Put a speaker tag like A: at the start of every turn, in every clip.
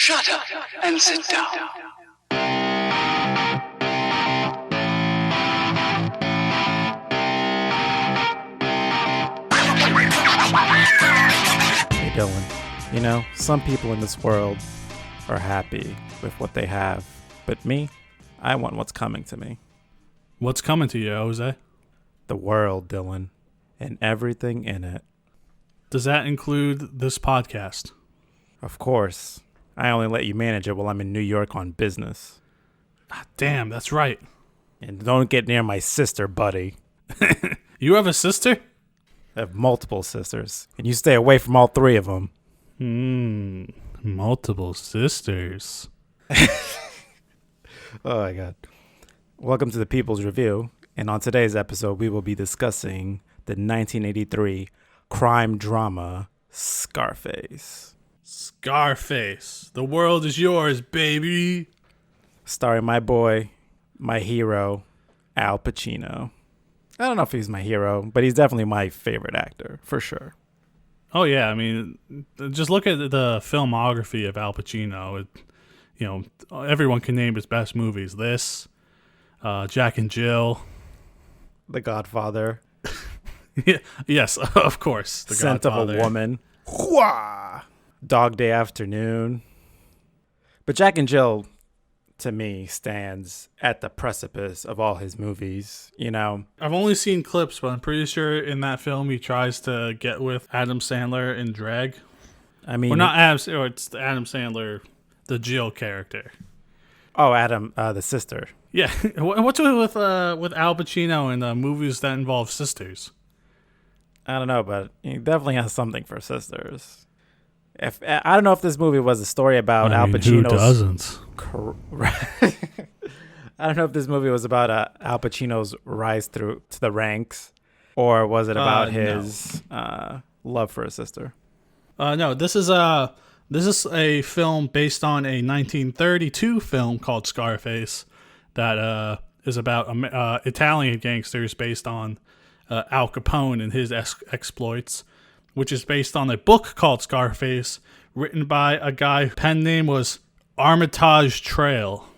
A: Shut up and sit down.
B: Hey Dylan, you know, some people in this world are happy with what they have, but me, I want what's coming to me.
C: What's coming to you, Jose?
B: The world, Dylan, and everything in it.
C: Does that include this podcast?
B: Of course. I only let you manage it while I'm in New York on business.
C: Ah, damn, that's right.
B: And don't get near my sister, buddy.
C: You have a sister?
B: I have multiple sisters, and you stay away from all three of them.
C: Multiple sisters.
B: Oh my god. Welcome to the People's Review, and on today's episode we will be discussing the 1983 crime drama Scarface.
C: Scarface. The world is yours, baby.
B: Starring my boy, my hero, Al Pacino. I don't know if he's my hero, but he's definitely my favorite actor, for sure.
C: Oh, yeah. I mean, just look at the filmography of Al Pacino. Everyone can name his best movies. This, Jack and Jill.
B: The Godfather.
C: Yeah, yes, of course. The
B: Scent
C: Godfather.
B: of a Woman. Dog Day Afternoon. But Jack and Jill, to me, stands at the precipice of all his movies, you know?
C: I've only seen clips, but I'm pretty sure in that film he tries to get with Adam Sandler in drag.
B: I mean...
C: Well, not Adam, it's Adam Sandler, the Jill character.
B: Oh, Adam, the sister.
C: Yeah, what's with Al Pacino in movies that involve sisters?
B: I don't know, but he definitely has something for sisters. I don't know if this movie was a story about Al Pacino's...
C: Who doesn't?
B: I don't know if this movie was about Al Pacino's rise through to the ranks, or was it about his love for his sister?
C: No, this is a film based on a 1932 film called Scarface that is about Italian gangsters based on Al Capone and his exploits, which is based on a book called Scarface, written by a guy. Pen name was Armitage Trail.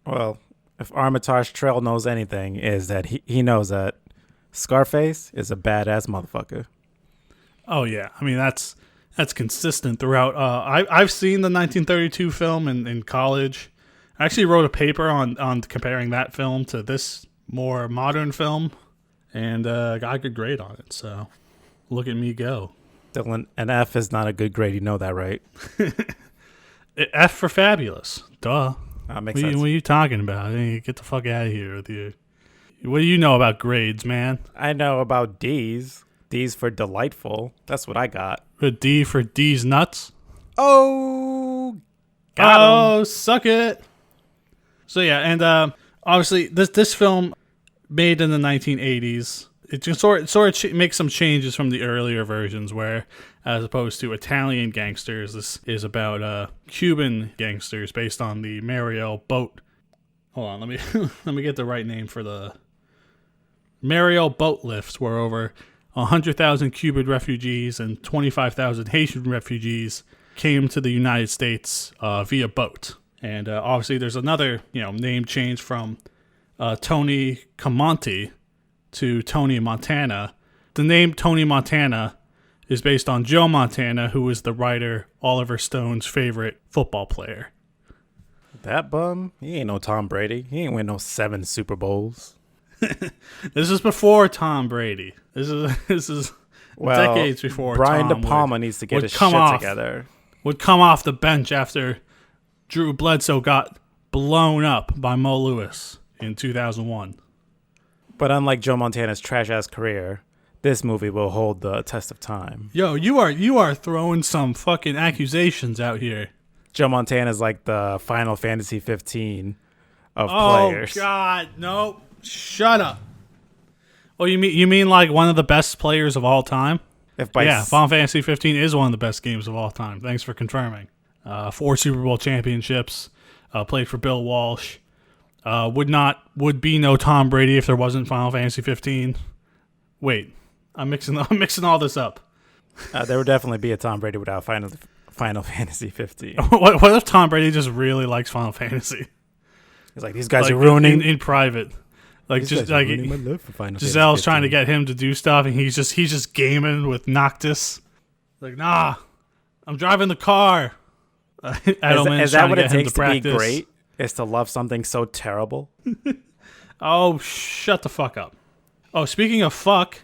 C: Well,
B: if Armitage Trail knows anything, is that he knows that Scarface is a badass motherfucker.
C: Oh yeah, I mean that's consistent throughout. I've seen the 1932 film in college. I actually wrote a paper on comparing that film to this more modern film, and got a good grade on it. So look at me go.
B: Dylan, an F is not a good grade. You know that, right?
C: F for fabulous. Duh.
B: Makes sense.
C: What are you talking about? Hey, get the fuck out of here with you. What do you know about grades, man?
B: I know about D's. D's for delightful. That's what I got.
C: A D for D's nuts?
B: Oh, got him.
C: Suck it. So yeah, and obviously this film made in the 1980s. It just sort of makes some changes from the earlier versions where, as opposed to Italian gangsters, this is about Cuban gangsters based on the Mariel boat. Hold on, let me let me get the right name for the Mariel boat lifts, where over 100,000 Cuban refugees and 25,000 Haitian refugees came to the United States via boat. And obviously, there's another name change from Tony Camonte to Tony Montana. The name Tony Montana is based on Joe Montana, who was the writer Oliver Stone's favorite football player.
B: That bum? He ain't no Tom Brady. He ain't win no 7 Super Bowls.
C: This is before Tom Brady. This is decades before
B: Brian
C: Tom
B: De Palma needs to get his shit together.
C: Would come off the bench after Drew Bledsoe got blown up by Mo Lewis in 2001.
B: But unlike Joe Montana's trash-ass career, this movie will hold the test of time.
C: Yo, you are throwing some fucking accusations out here.
B: Joe Montana's like the Final Fantasy 15 of players.
C: Oh, God, no. Shut up. Oh, you mean like one of the best players of all time? Final Fantasy 15 is one of the best games of all time. Thanks for confirming. 4 Super Bowl championships, played for Bill Walsh. Would be no Tom Brady if there wasn't Final Fantasy 15. Wait, I'm mixing all this up.
B: There would definitely be a Tom Brady without Final Final Fantasy 15.
C: What if Tom Brady just really likes Final Fantasy?
B: He's like, these guys
C: Like,
B: are ruining
C: in private. Like,
B: these
C: just
B: guys are
C: like
B: ruining my love for Final
C: Giselle's
B: Fantasy
C: trying to
B: 15.
C: get him to do stuff, and he's just gaming with Noctis. Like, nah, I'm driving the car. Edelman's
B: Is that
C: trying
B: what
C: to
B: it
C: get him
B: takes to be
C: practice.
B: great? Is to love something so terrible?
C: Oh, shut the fuck up. Oh, speaking of fuck,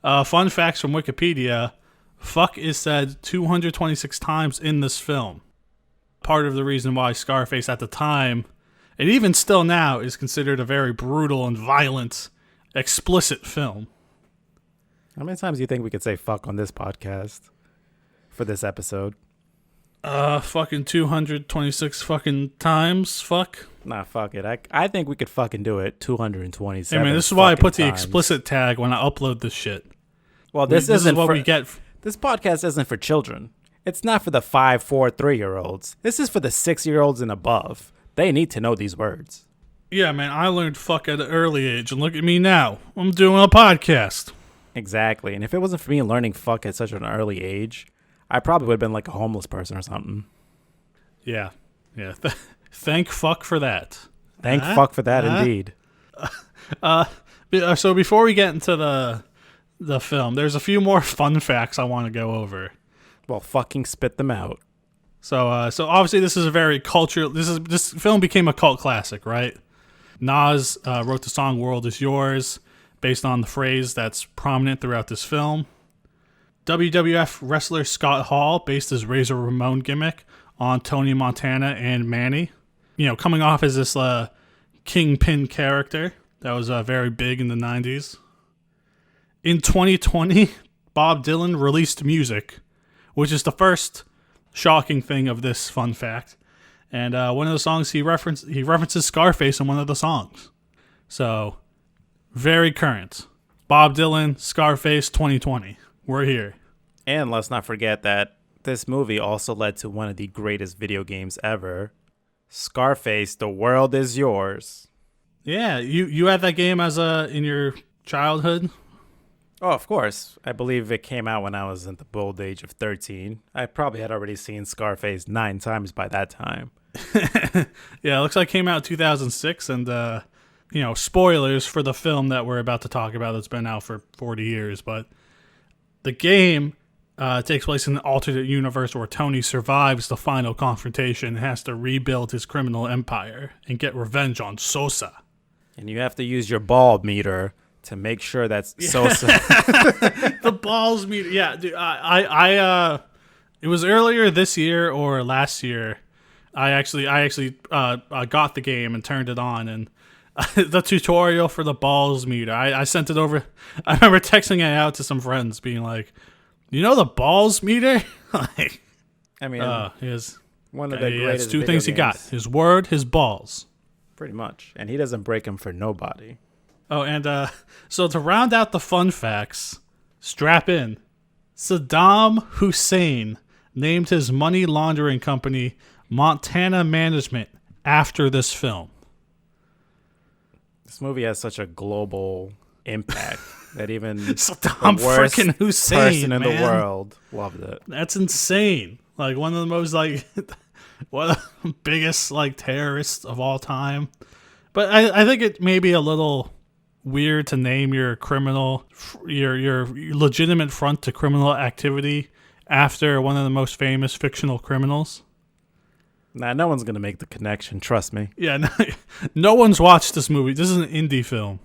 C: fun facts from Wikipedia. Fuck is said 226 times in this film. Part of the reason why Scarface at the time, and even still now, is considered a very brutal and violent, explicit film.
B: How many times do you think we could say fuck on this podcast for this episode?
C: Fucking 226 fucking times, fuck.
B: Nah, fuck it. I think we could fucking do it 227.
C: Hey man, this is why I put the
B: times.
C: explicit tag when I upload this shit.
B: Well, this
C: is
B: isn't
C: what
B: for,
C: we get.
B: This podcast isn't for children. It's not for the 5, 4, 3-year-olds. This is for the 6-year-olds and above. They need to know these words.
C: Yeah, man, I learned fuck at an early age, and look at me now. I'm doing a podcast.
B: Exactly. And if it wasn't for me learning fuck at such an early age, I probably would have been like a homeless person or something.
C: Yeah. Thank fuck for that.
B: Thank fuck for that, indeed.
C: So before we get into the film, there's a few more fun facts I want to go over.
B: Well, fucking spit them out.
C: So obviously this is a very cultural. This film became a cult classic, right? Nas wrote the song "World Is Yours" based on the phrase that's prominent throughout this film. WWF wrestler Scott Hall based his Razor Ramon gimmick on Tony Montana and Manny. You know, coming off as this kingpin character that was very big in the 90s. In 2020, Bob Dylan released music, which is the first shocking thing of this fun fact. And one of the songs he references Scarface in one of the songs. So, very current. Bob Dylan, Scarface 2020. We're here.
B: And let's not forget that this movie also led to one of the greatest video games ever. Scarface, The World Is Yours.
C: Yeah, you had that game as in your childhood?
B: Oh, of course. I believe it came out when I was at the bold age of 13. I probably had already seen Scarface 9 times by that time.
C: Yeah, it looks like it came out in 2006, and spoilers for the film that we're about to talk about that's been out for 40 years, but the game takes place in an alternate universe where Tony survives the final confrontation and has to rebuild his criminal empire and get revenge on Sosa.
B: And you have to use your ball meter to make sure that's Sosa.
C: The balls meter. Yeah, dude, I it was earlier this year or last year. I actually got the game and turned it on, and the tutorial for the balls meter. I sent it over. I remember texting it out to some friends, being like, "You know the balls meter?" Like,
B: I mean,
C: his
B: one of the
C: that's
B: greatest
C: two
B: video
C: things he got:
B: games.
C: his word, his balls.
B: Pretty much. And he doesn't break them for nobody.
C: Oh, and so to round out the fun facts, strap in. Saddam Hussein named his money laundering company Montana Management after this film.
B: This movie has such a global impact that even
C: Saddam
B: the worst
C: frickin' Hussein,
B: person in
C: man.
B: the world loved it.
C: That's insane. Like one of the most one of the biggest terrorists of all time. But I think it may be a little weird to name your your legitimate front to criminal activity after one of the most famous fictional criminals.
B: Nah, no one's gonna make the connection. Trust me.
C: Yeah, no one's watched this movie. This is an indie film.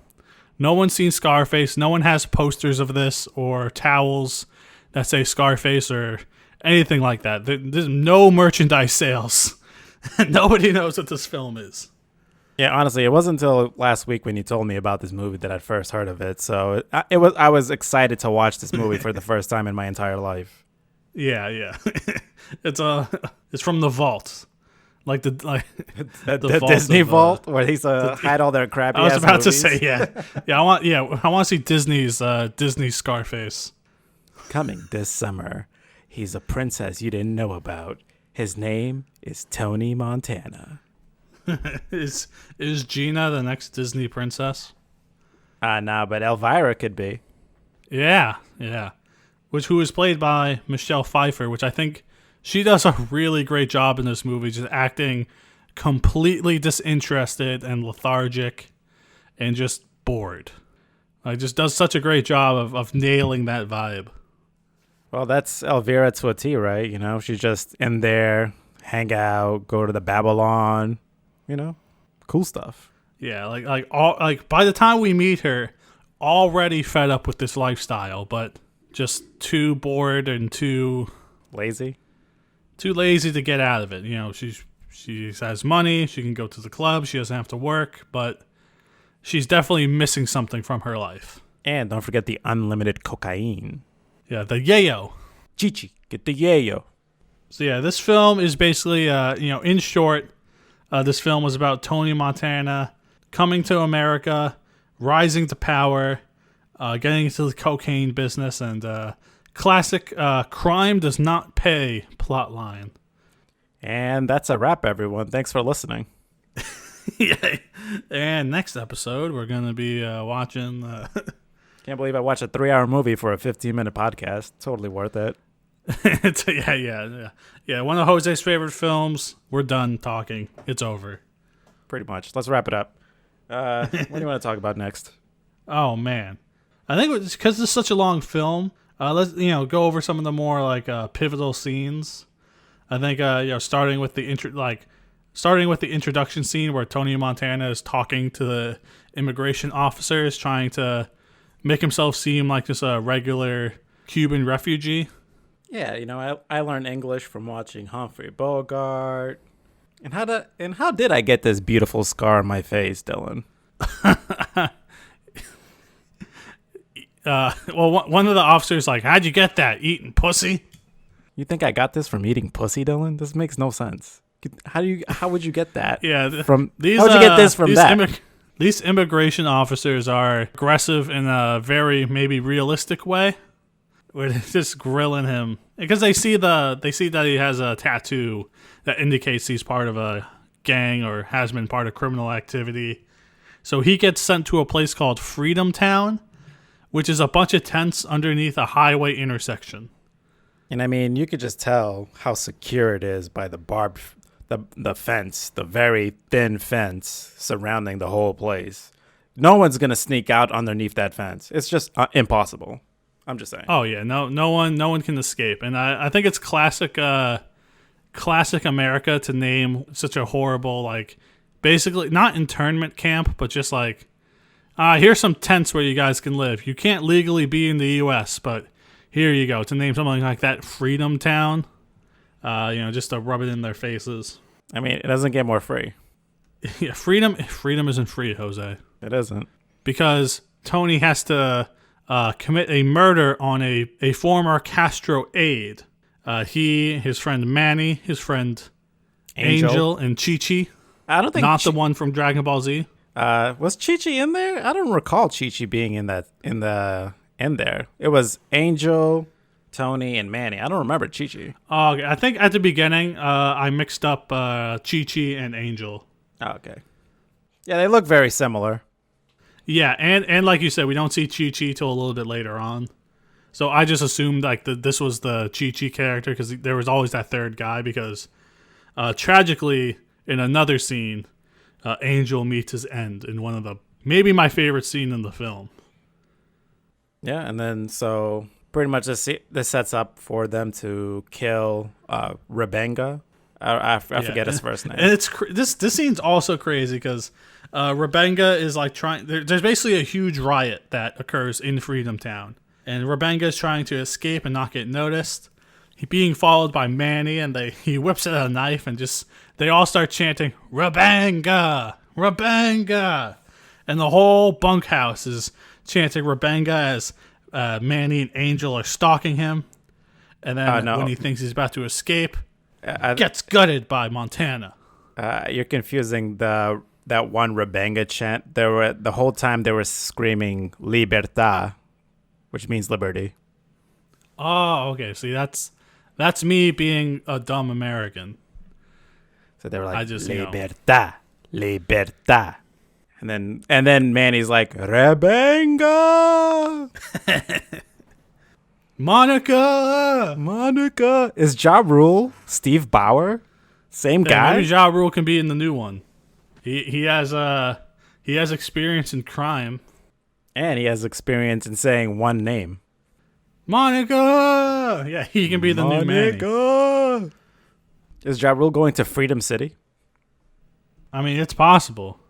C: No one's seen Scarface. No one has posters of this or towels that say Scarface or anything like that. There's no merchandise sales. Nobody knows what this film is.
B: Yeah, honestly, it wasn't until last week when you told me about this movie that I'd first heard of it. So I was excited to watch this movie for the first time in my entire life.
C: Yeah. It's from the vault. The
B: The
C: vault
B: Disney
C: of,
B: vault where he's hide all their crappy.
C: I was about
B: movies.
C: to say I want to see Disney Scarface
B: Coming this summer. He's a princess you didn't know about. His name is Tony Montana.
C: Is Gina the next Disney princess?
B: Nah, but Elvira could be.
C: Yeah. Who was played by Michelle Pfeiffer, which I think She does a really great job in this movie, just acting completely disinterested and lethargic and just bored. Like, just does such a great job of nailing that vibe.
B: Well, that's Elvira to a T, right? You know, she's just in there, hang out, go to the Babylon, you know, cool stuff.
C: Yeah, like by the time we meet her, already fed up with this lifestyle, but just too bored and too
B: lazy
C: to get out of it. You know, she has money, she can go to the club, she doesn't have to work, but she's definitely missing something from her life.
B: And don't forget the unlimited cocaine.
C: Yeah, the yayo.
B: Chichi, get the yayo.
C: So yeah, this film is basically, in short, this film was about Tony Montana coming to America, rising to power, getting into the cocaine business, and classic crime does not pay plotline.
B: And that's a wrap, everyone. Thanks for listening.
C: Yeah. And next episode, we're going to be watching...
B: Can't believe I watched a 3-hour movie for a 15-minute podcast. Totally worth it.
C: Yeah. One of Jose's favorite films. We're done talking. It's over.
B: Pretty much. Let's wrap it up. What do you want to talk about next?
C: Oh, man. I think because it's such a long film, let's go over some of the more like pivotal scenes. I think starting with the introduction scene where Tony Montana is talking to the immigration officers, trying to make himself seem like just a regular Cuban refugee.
B: Yeah, I learned English from watching Humphrey Bogart. And how did I get this beautiful scar on my face, Dylan?
C: Well, one of the officers like, how'd you get that? Eating pussy?
B: You think I got this from eating pussy, Dylan? This makes no sense. How would you get that?
C: Yeah,
B: how'd you get this from that?
C: These immigration officers are aggressive in a very maybe realistic way, where they're just grilling him because they see that he has a tattoo that indicates he's part of a gang or has been part of criminal activity. So he gets sent to a place called Freedom Town, which is a bunch of tents underneath a highway intersection.
B: And I mean, you could just tell how secure it is by the fence, the very thin fence surrounding the whole place. No one's gonna sneak out underneath that fence. It's just impossible. I'm just saying.
C: Oh yeah, no one can escape. And I think it's classic America to name such a horrible, like, basically not internment camp, but just like, here's some tents where you guys can live. You can't legally be in the U.S., but here you go. To name something like that, Freedom Town, just to rub it in their faces.
B: I mean, it doesn't get more free.
C: Yeah, freedom isn't free, Jose.
B: It isn't.
C: Because Tony has to commit a murder on a former Castro aide. His friend Manny, his friend Angel and Chi-Chi.
B: I don't think
C: not the one from Dragon Ball Z.
B: Was Chi-Chi in there? I don't recall Chi-Chi being in there. It was Angel, Tony, and Manny. I don't remember Chi-Chi.
C: Oh, okay. I think at the beginning, I mixed up Chi-Chi and Angel.
B: Oh, okay. Yeah, they look very similar.
C: Yeah, and like you said, we don't see Chi-Chi till a little bit later on. So I just assumed like this was the Chi-Chi character because there was always that third guy because tragically in another scene, Angel meets his end in one of the maybe my favorite scene in the film.
B: Yeah, and then so pretty much this sets up for them to kill Rebenga. I forget his first name.
C: And it's this scene's also crazy because Rebenga is like trying. There's basically a huge riot that occurs in Freedom Town, and Rebenga is trying to escape and not get noticed. He's being followed by Manny, and he whips out a knife, and they all start chanting Rebenga, Rebenga, and the whole bunkhouse is chanting Rebenga as Manny and Angel are stalking him, and then when he thinks he's about to escape, gets gutted by Montana.
B: You're confusing that one Rebenga chant. The whole time they were screaming Libertad, which means liberty.
C: Oh, okay. See, that's me being a dumb American.
B: So they were like Libertad, Libertad. And then Manny's like, Rebenga.
C: Monica.
B: Is Ja Rule Steve Bauer? Same guy?
C: Maybe Ja Rule can be in the new one. He has experience in crime.
B: And he has experience in saying one name.
C: Monica! Yeah, he can be the new Manny.
B: Is Ja Rule going to Freedom City?
C: I mean, it's possible.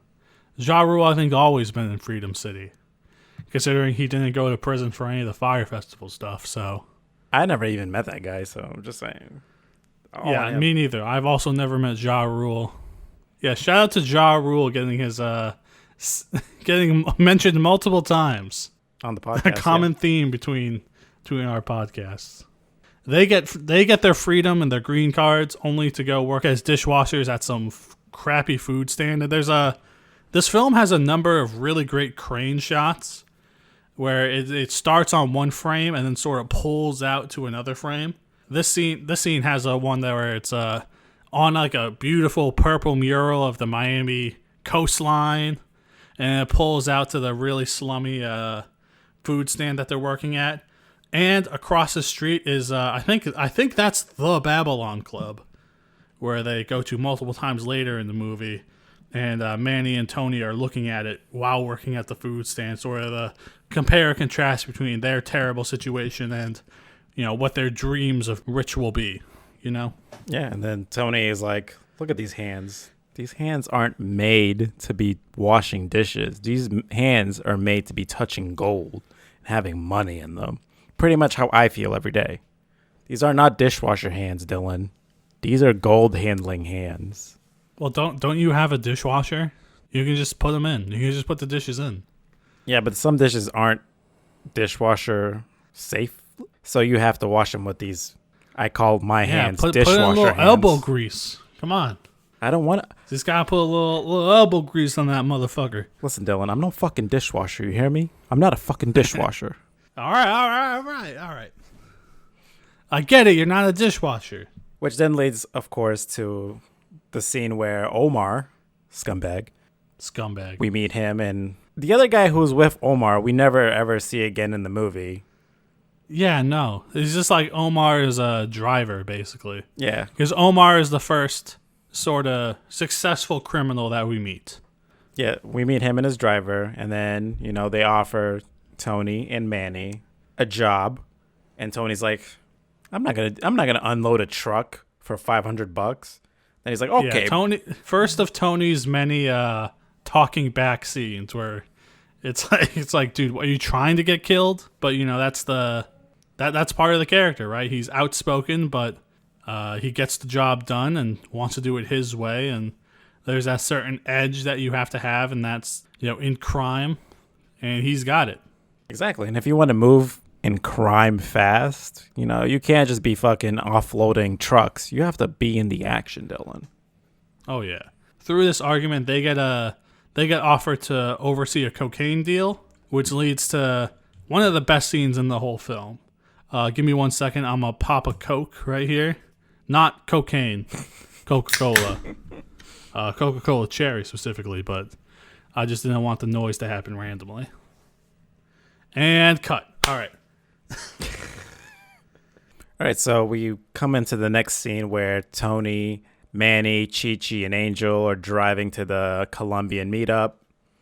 C: Ja Rule, I think, always been in Freedom City. Considering he didn't go to prison for any of the Fire Festival stuff, so...
B: I never even met that guy, so I'm just saying.
C: Me neither. I've also never met Ja Rule. Yeah, shout out to Ja Rule getting his getting mentioned multiple times
B: on the podcast.
C: A common theme between our podcasts. They get their freedom and their green cards only to go work as dishwashers at some crappy food stand. And this film has a number of really great crane shots where it starts on one frame and then sort of pulls out to another frame. This scene has a one there where it's on like a beautiful purple mural of the Miami coastline, and it pulls out to the really slummy food stand that they're working at. And across the street is I think that's the Babylon Club, where they go to multiple times later in the movie. And Manny and Tony are looking at it while working at the food stand, sort of the compare and contrast between their terrible situation and, what their dreams of rich will be, Yeah,
B: and then Tony is like, look at these hands. These hands aren't made to be washing dishes. These hands are made to be touching gold and having money in them. Pretty much how I feel every day. These are not dishwasher hands, Dylan. These are gold handling hands.
C: Well, don't you have a dishwasher? You can just put them in. You can just put the dishes in.
B: Yeah, but some dishes aren't dishwasher safe, so you have to wash them with these. I call my hands dishwasher
C: put in a little
B: hands.
C: Elbow grease. Come on.
B: I don't want to.
C: Just gotta put a little elbow grease on that motherfucker.
B: Listen, Dylan, I'm no fucking dishwasher. You hear me? I'm not a fucking dishwasher.
C: All right. I get it. You're not a dishwasher.
B: Which then leads, of course, to the scene where Omar, scumbag, we meet him, and the other guy who's with Omar, we never ever see again in the movie.
C: Yeah, no. It's just like Omar is a driver, basically.
B: Yeah.
C: Because Omar is the first sort of successful criminal that we meet.
B: Yeah, we meet him and his driver, and then, they offer Tony and Manny a job, and Tony's like, I'm not gonna unload a truck for $500. And he's like, okay.
C: Yeah, first of Tony's many talking back scenes where it's like, dude, are you trying to get killed? But that's part of the character, right? He's outspoken, but he gets the job done and wants to do it his way. And there's that certain edge that you have to have, and that's in crime, and he's got it.
B: Exactly. And if you want to move in crime fast, you can't just be fucking offloading trucks. You have to be in the action, Dylan.
C: Oh yeah. Through this argument, they get offered to oversee a cocaine deal, which leads to one of the best scenes in the whole film. Give me 1 second. I'm gonna pop a Coke right here. Not cocaine, Coca-Cola, Coca-Cola Cherry specifically, but I just didn't want the noise to happen randomly. And cut. All right.
B: All right, so we come into the next scene where Tony, Manny, Chi-Chi, and Angel are driving to the Colombian Meetup.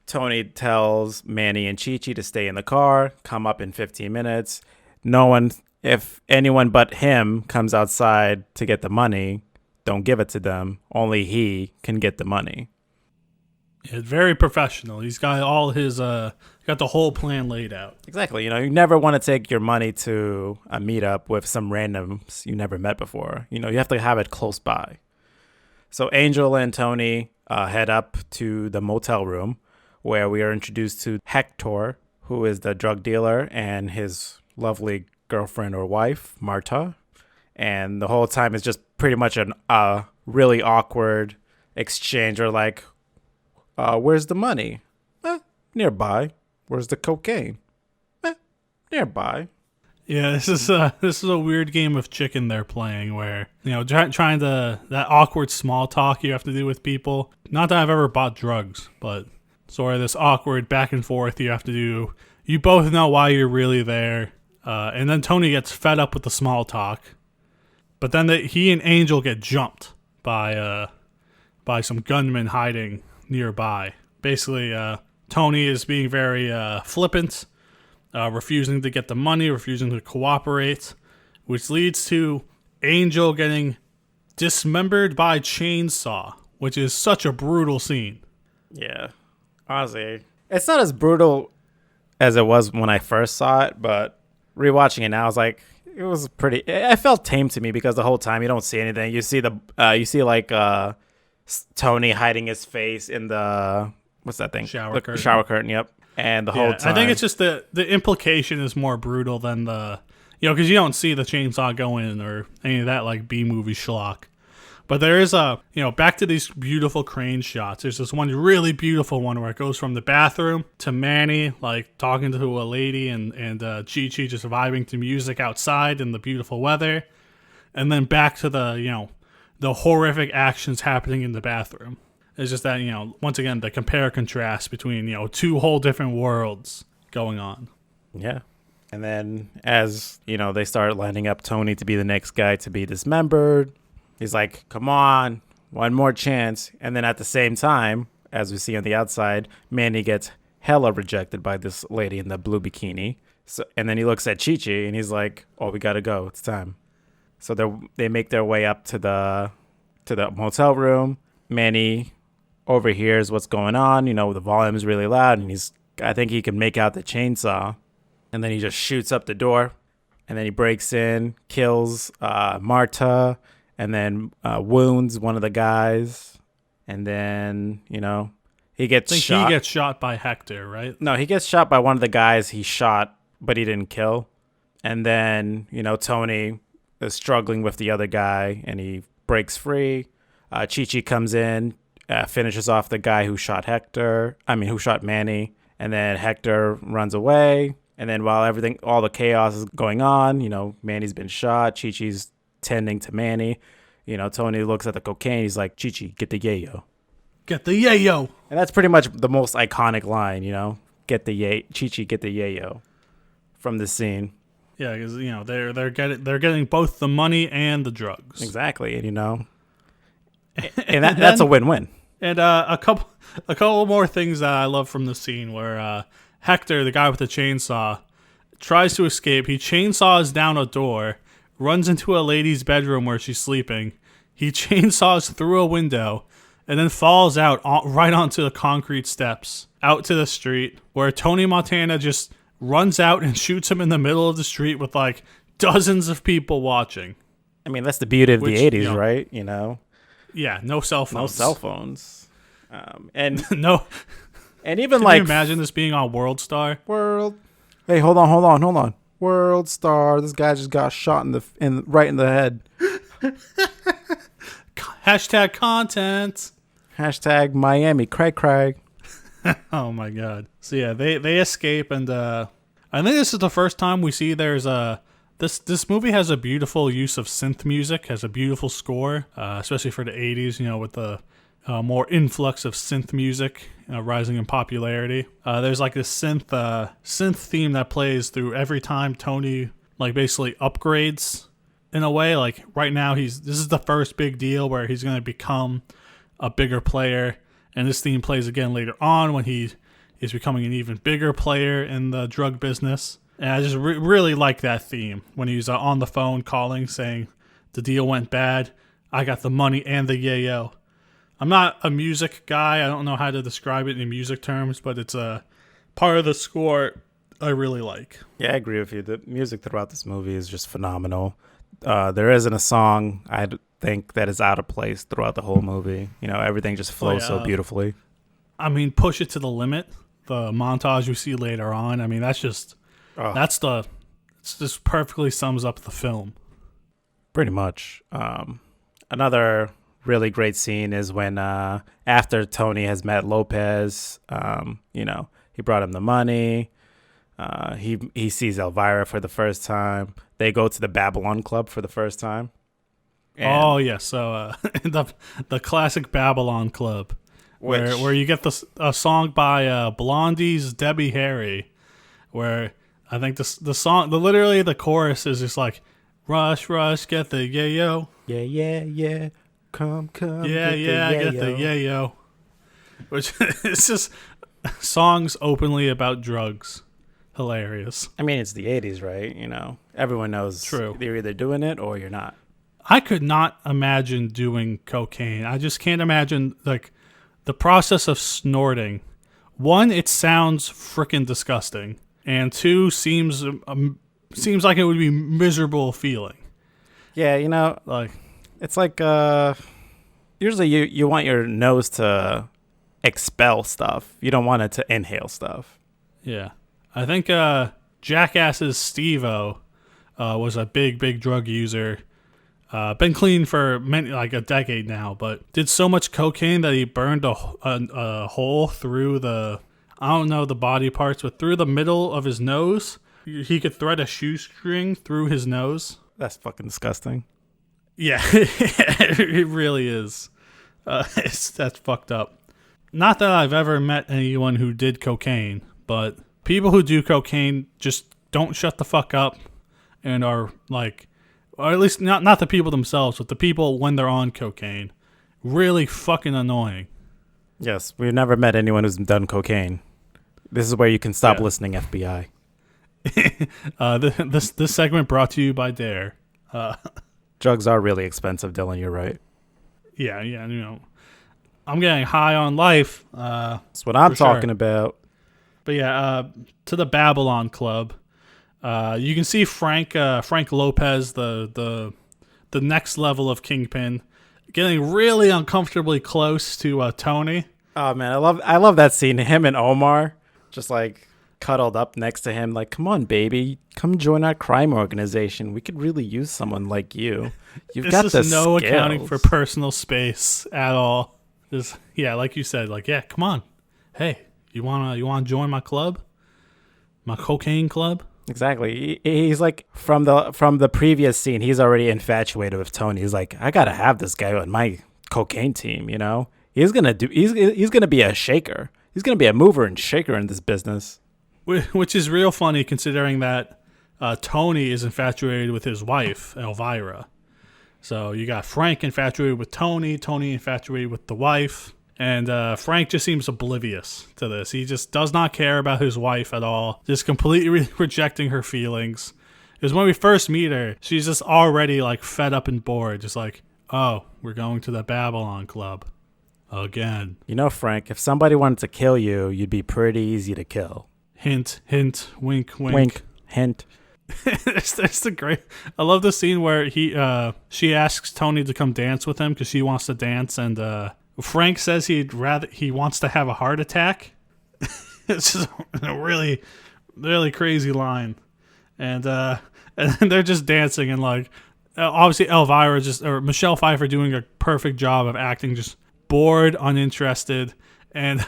B: Tony tells Manny and Chi-Chi to stay in the car, come up in 15 minutes. If anyone but him comes outside to get the money, don't give it to them. Only he can get the money.
C: Yeah, very professional. He's got all his got the whole plan laid out.
B: Exactly. You never want to take your money to a meetup with some randoms you never met before. You have to have it close by. So Angel and Tony head up to the motel room where we are introduced to Hector, who is the drug dealer, and his lovely girlfriend or wife, Marta. And the whole time is just pretty much a really awkward exchange, or like, where's the money? Nearby. Where's the cocaine? Nearby.
C: Yeah, this is a weird game of chicken they're playing where, trying to, that awkward small talk you have to do with people. Not that I've ever bought drugs, but sort of this awkward back and forth you have to do. You both know why you're really there. And then Tony gets fed up with the small talk. But then he and Angel get jumped by some gunmen hiding nearby. Basically, Tony is being very flippant, refusing to get the money, refusing to cooperate, which leads to Angel getting dismembered by chainsaw, which is such a brutal scene.
B: Yeah. Honestly, it's not as brutal as it was when I first saw it, but rewatching it now, I was like, it was pretty. It felt tame to me because the whole time you don't see anything. You see Tony hiding his face in the what's that thing?
C: Shower curtain.
B: Shower curtain. Yep. And the whole time,
C: I think it's just the implication is more brutal than because you don't see the chainsaw go in or any of that like B-movie schlock. But there is back to these beautiful crane shots. There's this one really beautiful one where it goes from the bathroom to Manny, like talking to a lady and Chi-Chi just vibing to music outside in the beautiful weather. And then back to the horrific actions happening in the bathroom. It's just that, once again, the compare contrast between, two whole different worlds going on.
B: Yeah. And then as, they start lining up Tony to be the next guy to be dismembered, he's like, come on, one more chance. And then at the same time, as we see on the outside, Manny gets hella rejected by this lady in the blue bikini. So, and then he looks at Chi-Chi and he's like, oh, we got to go. It's time. So they make their way up to the motel room. Manny overhears what's going on. The volume is really loud, and I think he can make out the chainsaw. And then he just shoots up the door, and then he breaks in, kills Marta, and then wounds one of the guys. And then, he gets shot.
C: He gets shot by Hector, right?
B: No, he gets shot by one of the guys he shot, but he didn't kill. And then, Tony is struggling with the other guy, and he breaks free. Chi-Chi comes in, finishes off the guy who shot Manny, and then Hector runs away. And then while all the chaos is going on, Manny's been shot, Chi-Chi's tending to Manny. Tony looks at the cocaine, he's like, Chi-Chi, get the yayo.
C: Get the yayo.
B: And that's pretty much the most iconic line, get the Chi-Chi, get the yayo from this scene.
C: Yeah, because they're getting both the money and the drugs.
B: Exactly, and and that's a win-win.
C: And a couple more things that I love from the scene where Hector, the guy with the chainsaw, tries to escape. He chainsaws down a door, runs into a lady's bedroom where she's sleeping. He chainsaws through a window, and then falls out right onto the concrete steps out to the street, where Tony Montana just runs out and shoots him in the middle of the street with like dozens of people watching.
B: I mean, that's the beauty of the 80s, right?
C: Yeah, no cell phones.
B: No cell phones. And
C: no.
B: And even
C: Can you imagine this being on World Star?
B: Hey, hold on. World Star. This guy just got shot right in the head.
C: Hashtag content.
B: Hashtag Miami. Craig.
C: Oh my God. So yeah, they escape, and I think this is the first time we see there's this movie has a beautiful use of synth music, has a beautiful score, especially for the 80s, with the more influx of synth music rising in popularity. There's like this synth theme that plays through every time Tony like basically upgrades in a way. Like right now this is the first big deal where he's going to become a bigger player, and this theme plays again later on when he is becoming an even bigger player in the drug business. And I just really like that theme when he's on the phone calling saying the deal went bad, I got the money and the yayo. I'm not a music guy. I don't know how to describe it in music terms, but it's a part of the score I really like.
B: Yeah, I agree with you. The music throughout this movie is just phenomenal. There isn't a song I think that is out of place throughout the whole movie. Everything just flows so beautifully.
C: I mean, Push It to the Limit, the montage we see later on. I mean, that's just it just perfectly sums up the film.
B: Pretty much. Another really great scene is when after Tony has met Lopez, he brought him the money. He sees Elvira for the first time. They go to the Babylon Club for the first time.
C: So the classic Babylon Club, where you get a song by Blondie's Debbie Harry, where I think the song, literally the chorus is just like, rush, rush, get the yayo.
B: Yeah, yeah, yeah. Come,
C: Yeah,
B: get
C: yeah, I
B: the
C: get the yayo. Which it's just songs openly about drugs. Hilarious.
B: I mean, it's the 80s, right? Everyone knows.
C: True.
B: You're either doing it or you're not.
C: I could not imagine doing cocaine. I just can't imagine like the process of snorting. One, it sounds freaking disgusting, and two, seems like it would be miserable feeling.
B: Yeah,
C: Like
B: it's like usually you want your nose to expel stuff. You don't want it to inhale stuff.
C: yeah, I think Jackass's Steve-O was a big drug user. Been clean for like a decade now, but did so much cocaine that he burned a hole through the body parts, but through the middle of his nose. He could thread a shoestring through his nose.
B: That's fucking disgusting.
C: Yeah, it really is. That's fucked up. Not that I've ever met anyone who did cocaine, but people who do cocaine just don't shut the fuck up and are like, or at least not the people themselves, but the people when they're on cocaine. Really fucking annoying.
B: Yes, we've never met anyone who's done cocaine. This is where you can stop listening, FBI.
C: This segment brought to you by Dare.
B: Drugs are really expensive, Dylan. You're right.
C: Yeah, I'm getting high on life.
B: That's what I'm talking about.
C: But yeah, to the Babylon Club. You can see Frank Lopez, the next level of Kingpin, getting really uncomfortably close to Tony.
B: Oh man, I love that scene. Him and Omar just like cuddled up next to him, like, "Come on, baby, come join our crime organization. We could really use someone like you. You've got the
C: no
B: skills."
C: accounting for personal space at all. Just like you said, like, yeah, come on, hey, you wanna join my club, my cocaine club?
B: Exactly. He's like from the previous scene. He's already infatuated with Tony. He's like, I gotta have this guy on my cocaine team. He's gonna be a shaker. He's gonna be a mover and shaker in this business.
C: Which is real funny considering that Tony is infatuated with his wife Elvira. So you got Frank infatuated with Tony infatuated with the wife. And Frank just seems oblivious to this. He just does not care about his wife at all. Just completely rejecting her feelings. Because when we first meet her, she's just already like fed up and bored. Just like, oh, we're going to the Babylon Club again.
B: Frank, if somebody wanted to kill you, you'd be pretty easy to kill.
C: Hint, hint, wink, wink.
B: Wink, hint.
C: That's the great. I love the scene where she asks Tony to come dance with him because she wants to dance, and Frank says he wants to have a heart attack. It's just a really, really crazy line, and they're just dancing and like obviously Elvira or Michelle Pfeiffer doing a perfect job of acting just bored, uninterested, and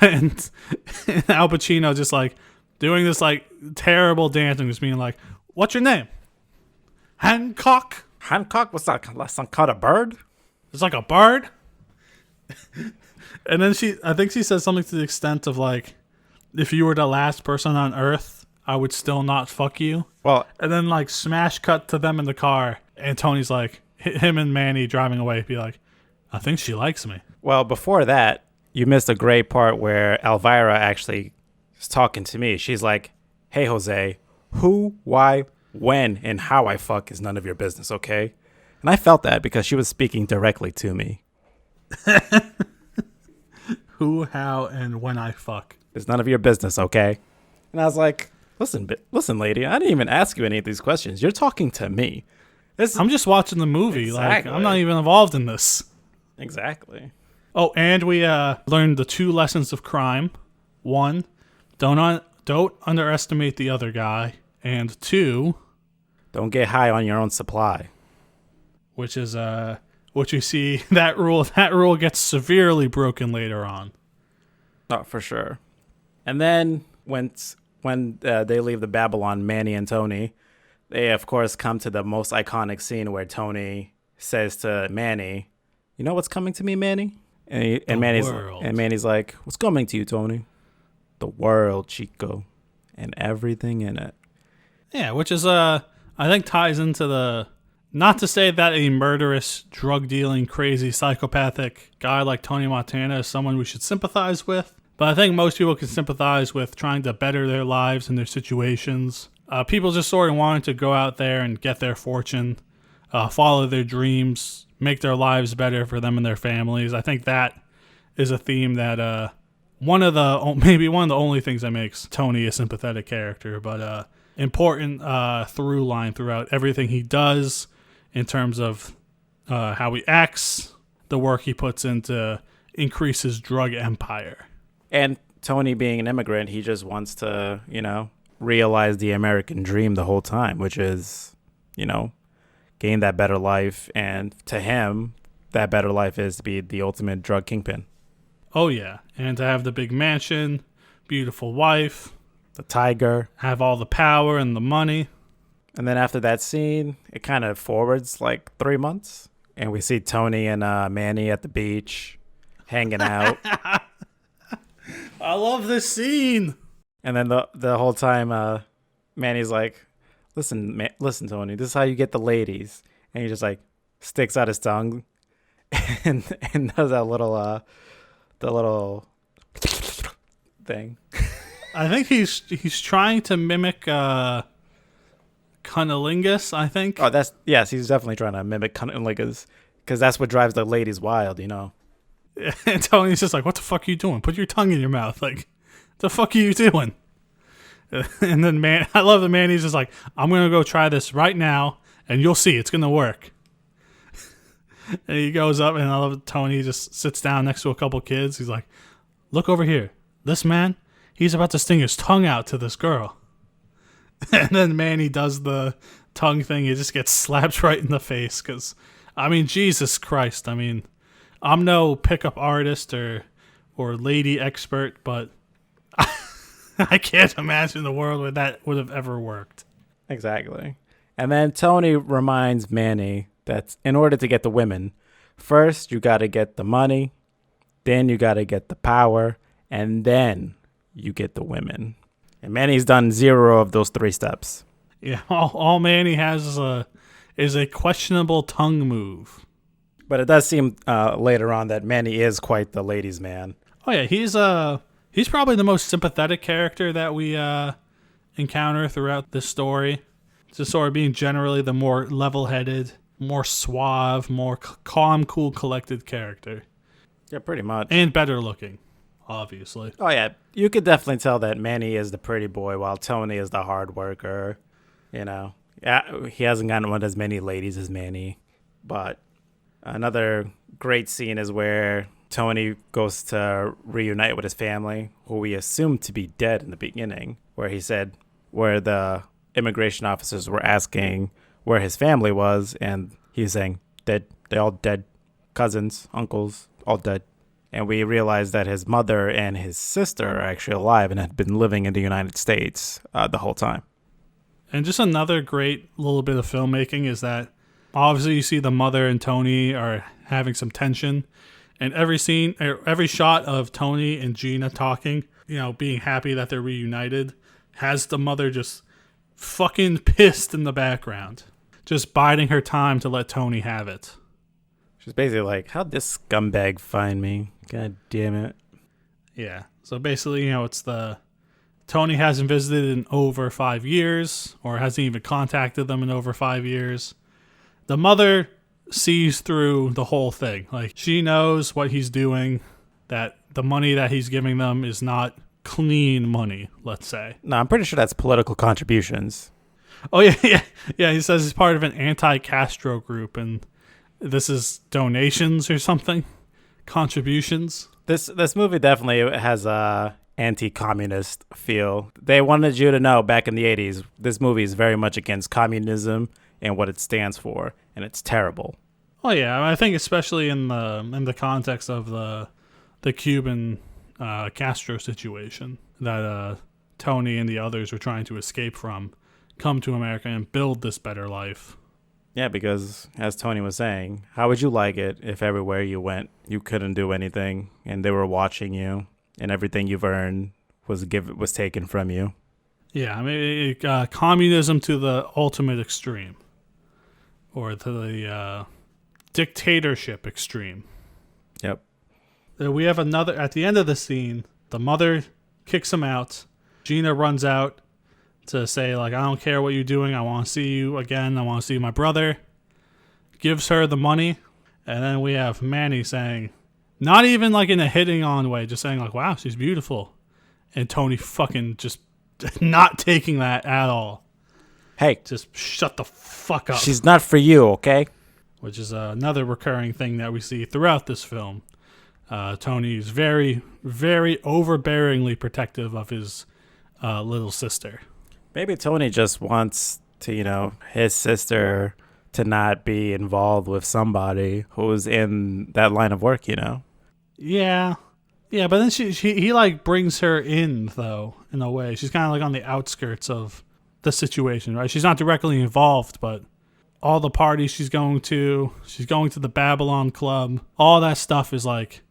C: Al Pacino just like doing this like terrible dancing, just being like, "What's your name? Hancock?
B: Hancock? What's that? Some kind of bird?
C: It's like a bird." And then I think she says something to the extent of like, if you were the last person on Earth, I would still not fuck you.
B: Well,
C: and then like smash cut to them in the car, and Tony's like, him and Manny driving away, be like, I think she likes me.
B: Well, before that, you missed a great part where Elvira actually is talking to me. She's like, "Hey, Jose, who, why, when, and how I fuck is none of your business, okay?" And I felt that because she was speaking directly to me.
C: Who, how, and when I fuck.
B: It's none of your business, okay? And I was like, listen, lady, I didn't even ask you any of these questions. You're talking to me.
C: I'm just watching the movie.
B: Exactly.
C: Like, I'm not even involved in this.
B: Exactly.
C: Oh, and we learned the 2 lessons of crime. 1, don't underestimate the other guy. And 2,
B: don't get high on your own supply.
C: Which is what you see, that rule gets severely broken later on.
B: Oh, for sure. And then when they leave the Babylon, Manny and Tony, they of course come to the most iconic scene where Tony says to Manny, "You know what's coming to me, Manny?" And Manny's like, "What's coming to you, Tony?" "The world, Chico, and everything in it."
C: Yeah, which is I think ties into the, not to say that a murderous, drug dealing, crazy, psychopathic guy like Tony Montana is someone we should sympathize with, but I think most people can sympathize with trying to better their lives and their situations. People just sort of wanting to go out there and get their fortune, follow their dreams, make their lives better for them and their families. I think that is a theme that maybe one of the only things that makes Tony a sympathetic character, but important through line throughout everything he does in terms of how he acts, the work he puts in to increase his drug empire.
B: And Tony being an immigrant, he just wants to, realize the American dream the whole time, which is, gain that better life. And to him, that better life is to be the ultimate drug kingpin.
C: Oh, yeah. And to have the big mansion, beautiful wife,
B: the tiger,
C: have all the power and the money.
B: And then after that scene, it kind of forwards like 3 months. And we see Tony and Manny at the beach hanging out.
C: I love this scene.
B: And then the whole time, Manny's like, listen, Tony, this is how you get the ladies. And he just like sticks out his tongue and does that little, the little thing.
C: I think he's trying to mimic cunnilingus, I think.
B: Oh, yes, he's definitely trying to mimic cunnilingus because that's what drives the ladies wild,
C: And Tony's just like, what the fuck are you doing? Put your tongue in your mouth. Like, the fuck are you doing? And then I love the man. He's just like, I'm going to go try this right now and you'll see it's going to work. And he goes up and I love Tony just sits down next to a couple kids. He's like, look over here. This man, he's about to sting his tongue out to this girl. And then Manny does the tongue thing. He just gets slapped right in the face because, Jesus Christ. I'm no pickup artist or lady expert, but I can't imagine the world where that would have ever worked.
B: Exactly. And then Tony reminds Manny that in order to get the women, first you got to get the money, then you got to get the power, and then you get the women. And Manny's done 0 of those 3 steps.
C: Yeah, all Manny has is a questionable tongue move.
B: But it does seem later on that Manny is quite the ladies' man.
C: Oh yeah, he's probably the most sympathetic character that we encounter throughout this story. Just sort of being generally the more level-headed, more suave, more calm, cool, collected character.
B: Yeah, pretty much.
C: And better looking, obviously.
B: Oh yeah, you could definitely tell that Manny is the pretty boy while Tony is the hard worker. Yeah, he hasn't gotten with as many ladies as Manny, but another great scene is where Tony goes to reunite with his family, who we assumed to be dead in the beginning, where the immigration officers were asking where his family was, and he's saying, dead, they all dead, cousins, uncles, all dead. And we realized that his mother and his sister are actually alive and had been living in the United States the whole time.
C: And just another great little bit of filmmaking is that obviously you see the mother and Tony are having some tension, and every scene, every shot of Tony and Gina talking, being happy that they're reunited, has the mother just fucking pissed in the background, just biding her time to let Tony have it.
B: She's basically like, how'd this scumbag find me? God damn it.
C: Yeah. So basically, it's the Tony hasn't visited in over 5 years, or hasn't even contacted them in over 5 years. The mother sees through the whole thing. Like, she knows what he's doing, that the money that he's giving them is not clean money, let's say.
B: No, I'm pretty sure that's political contributions.
C: Oh, yeah. He says he's part of an anti-Castro group, and this is donations or something? Contributions?
B: This movie definitely has a anti-communist feel. They wanted you to know back in the 80s, this movie is very much against communism and what it stands for, and it's terrible.
C: Oh yeah, I think especially in the context of the Cuban Castro situation that Tony and the others were trying to escape from, come to America and build this better life.
B: Yeah, because as Tony was saying, how would you like it if everywhere you went, you couldn't do anything and they were watching you and everything you've earned was taken from you?
C: Yeah, I mean, communism to the ultimate extreme, or to the dictatorship extreme.
B: Yep.
C: We have another, at the end of the scene, the mother kicks him out. Gina runs out to say, like, I don't care what you're doing. I want to see you again. I want to see my brother. Gives her the money. And then we have Manny saying, not even like in a hitting on way, just saying like, wow, she's beautiful. And Tony fucking just not taking that at all.
B: Hey,
C: Just shut the fuck up.
B: she's not for you, okay?
C: Which is another recurring thing that we see throughout this film. Tony is very, very overbearingly protective of his little sister.
B: Maybe Tony just wants to, his sister to not be involved with somebody who's in that line of work,
C: Yeah. Yeah, but then he like brings her in, though, in a way. She's kind of like on the outskirts of the situation, right? She's not directly involved, but all the parties she's going to the Babylon Club, all that stuff is like,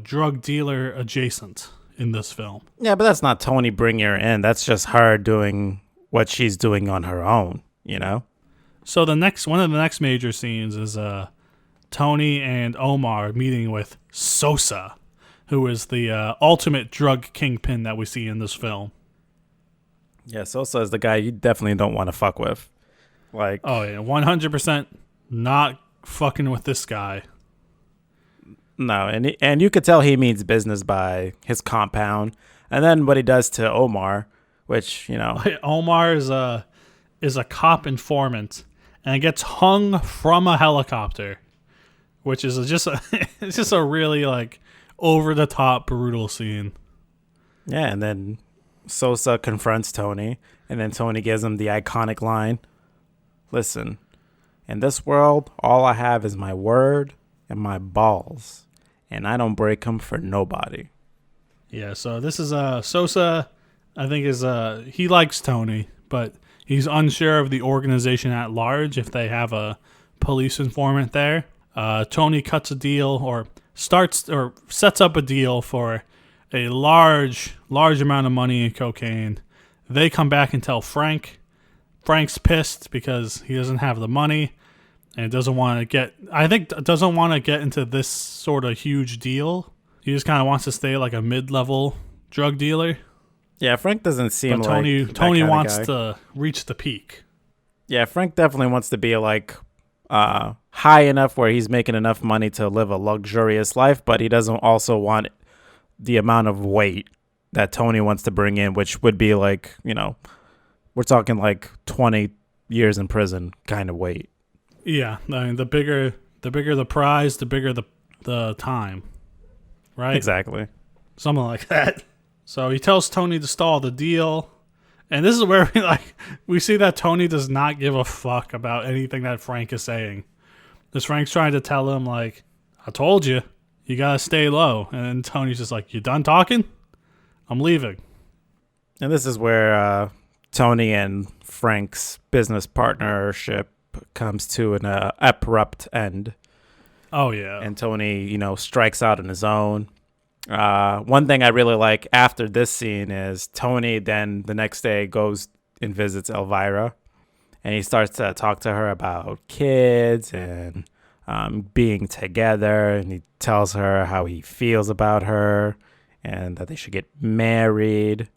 C: drug dealer adjacent in this film.
B: Yeah, but that's not Tony bringing her in. That's just her doing what she's doing on her own,
C: So one of the next major scenes is Tony and Omar meeting with Sosa, who is the ultimate drug kingpin that we see in this film.
B: Yeah, Sosa is the guy you definitely don't want to fuck with. Like,
C: oh yeah, 100% not fucking with this guy.
B: No, and you could tell he means business by his compound, and then what he does to Omar, which
C: Omar is a cop informant and gets hung from a helicopter, which is it's just a really like over the top brutal scene.
B: Yeah, and then Sosa confronts Tony, and then Tony gives him the iconic line, "Listen, in this world, all I have is my word and my balls, and I don't break them for nobody."
C: Yeah, so this is Sosa, I think he likes Tony, but he's unsure of the organization at large if they have a police informant there. Tony cuts a deal or sets up a deal for a large amount of money in cocaine. They come back and tell Frank. Frank's pissed because he doesn't have the money and doesn't want to get into this sort of huge deal. He just kind of wants to stay like a mid-level drug dealer.
B: Yeah, Frank doesn't seem
C: but
B: like
C: Tony wants to reach the peak.
B: Yeah, Frank definitely wants to be like high enough where he's making enough money to live a luxurious life, but he doesn't also want the amount of weight that Tony wants to bring in, which would be like, we're talking like 20 years in prison kind of weight.
C: Yeah, I mean, the bigger the prize, the bigger the time, right?
B: Exactly.
C: Something like that. So he tells Tony to stall the deal, and this is where we see that Tony does not give a fuck about anything that Frank is saying. Because Frank's trying to tell him, like, I told you, you gotta stay low. And then Tony's just like, you done talking? I'm leaving.
B: And this is where Tony and Frank's business partnership comes to an abrupt end.
C: Oh, yeah.
B: And Tony, strikes out on his own. One thing I really like after this scene is Tony then the next day goes and visits Elvira, and he starts to talk to her about kids and being together, and he tells her how he feels about her and that they should get married.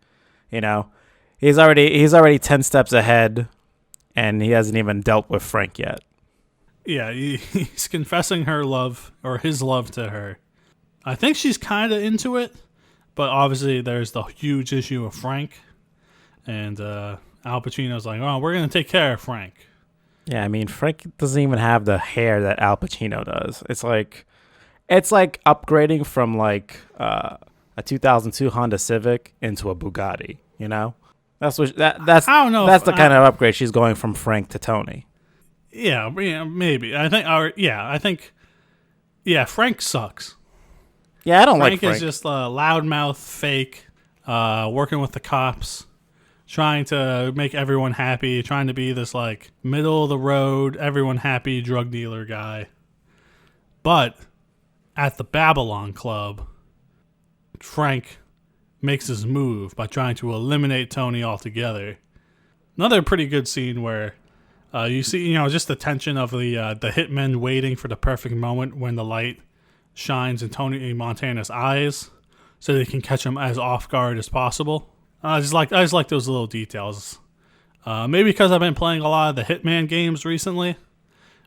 B: He's already 10 steps ahead, and he hasn't even dealt with Frank yet.
C: Yeah, he's confessing her love, or his love to her. I think she's kind of into it, but obviously there's the huge issue of Frank, and Al Pacino's like, oh, we're going to take care of Frank.
B: Yeah, I mean, Frank doesn't even have the hair that Al Pacino does. It's like upgrading from like a 2002 Honda Civic into a Bugatti, That's I don't know. That's the kind of upgrade she's going from Frank to Tony.
C: Yeah, maybe. Frank sucks.
B: Yeah, I don't like Frank.
C: Frank is just a loudmouth fake, working with the cops, trying to make everyone happy, trying to be this like middle of the road, everyone happy drug dealer guy. But at the Babylon Club, Frank makes his move by trying to eliminate Tony altogether. Another pretty good scene where you see, just the tension of the hitmen waiting for the perfect moment when the light shines in Tony Montana's eyes so they can catch him as off guard as possible. I just like those little details. Maybe because I've been playing a lot of the Hitman games recently,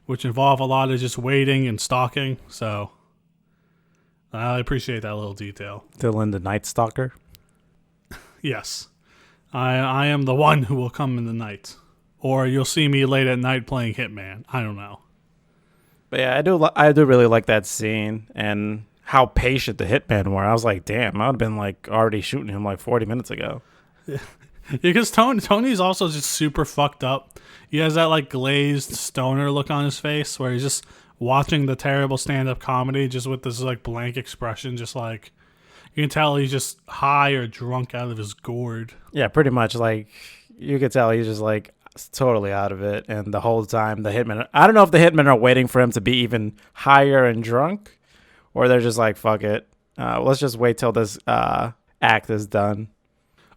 C: which involve a lot of just waiting and stalking. So I appreciate that little detail.
B: Dylan the Night Stalker?
C: Yes. I am the one who will come in the night. Or you'll see me late at night playing Hitman. I don't know.
B: But yeah, I do really like that scene and how patient the hitmen were. I was like, damn, I would have been like already shooting him like 40 minutes ago.
C: Yeah. Because Tony's also just super fucked up. He has that like glazed stoner look on his face where he's just watching the terrible stand-up comedy just with this like blank expression, just like you can tell he's just high or drunk out of his gourd.
B: Yeah, pretty much. Like you could tell he's just like totally out of it. And the whole time the hitmen, I don't know if the hitmen are waiting for him to be even higher and drunk, or they're just like, fuck it. Let's just wait till this act is done.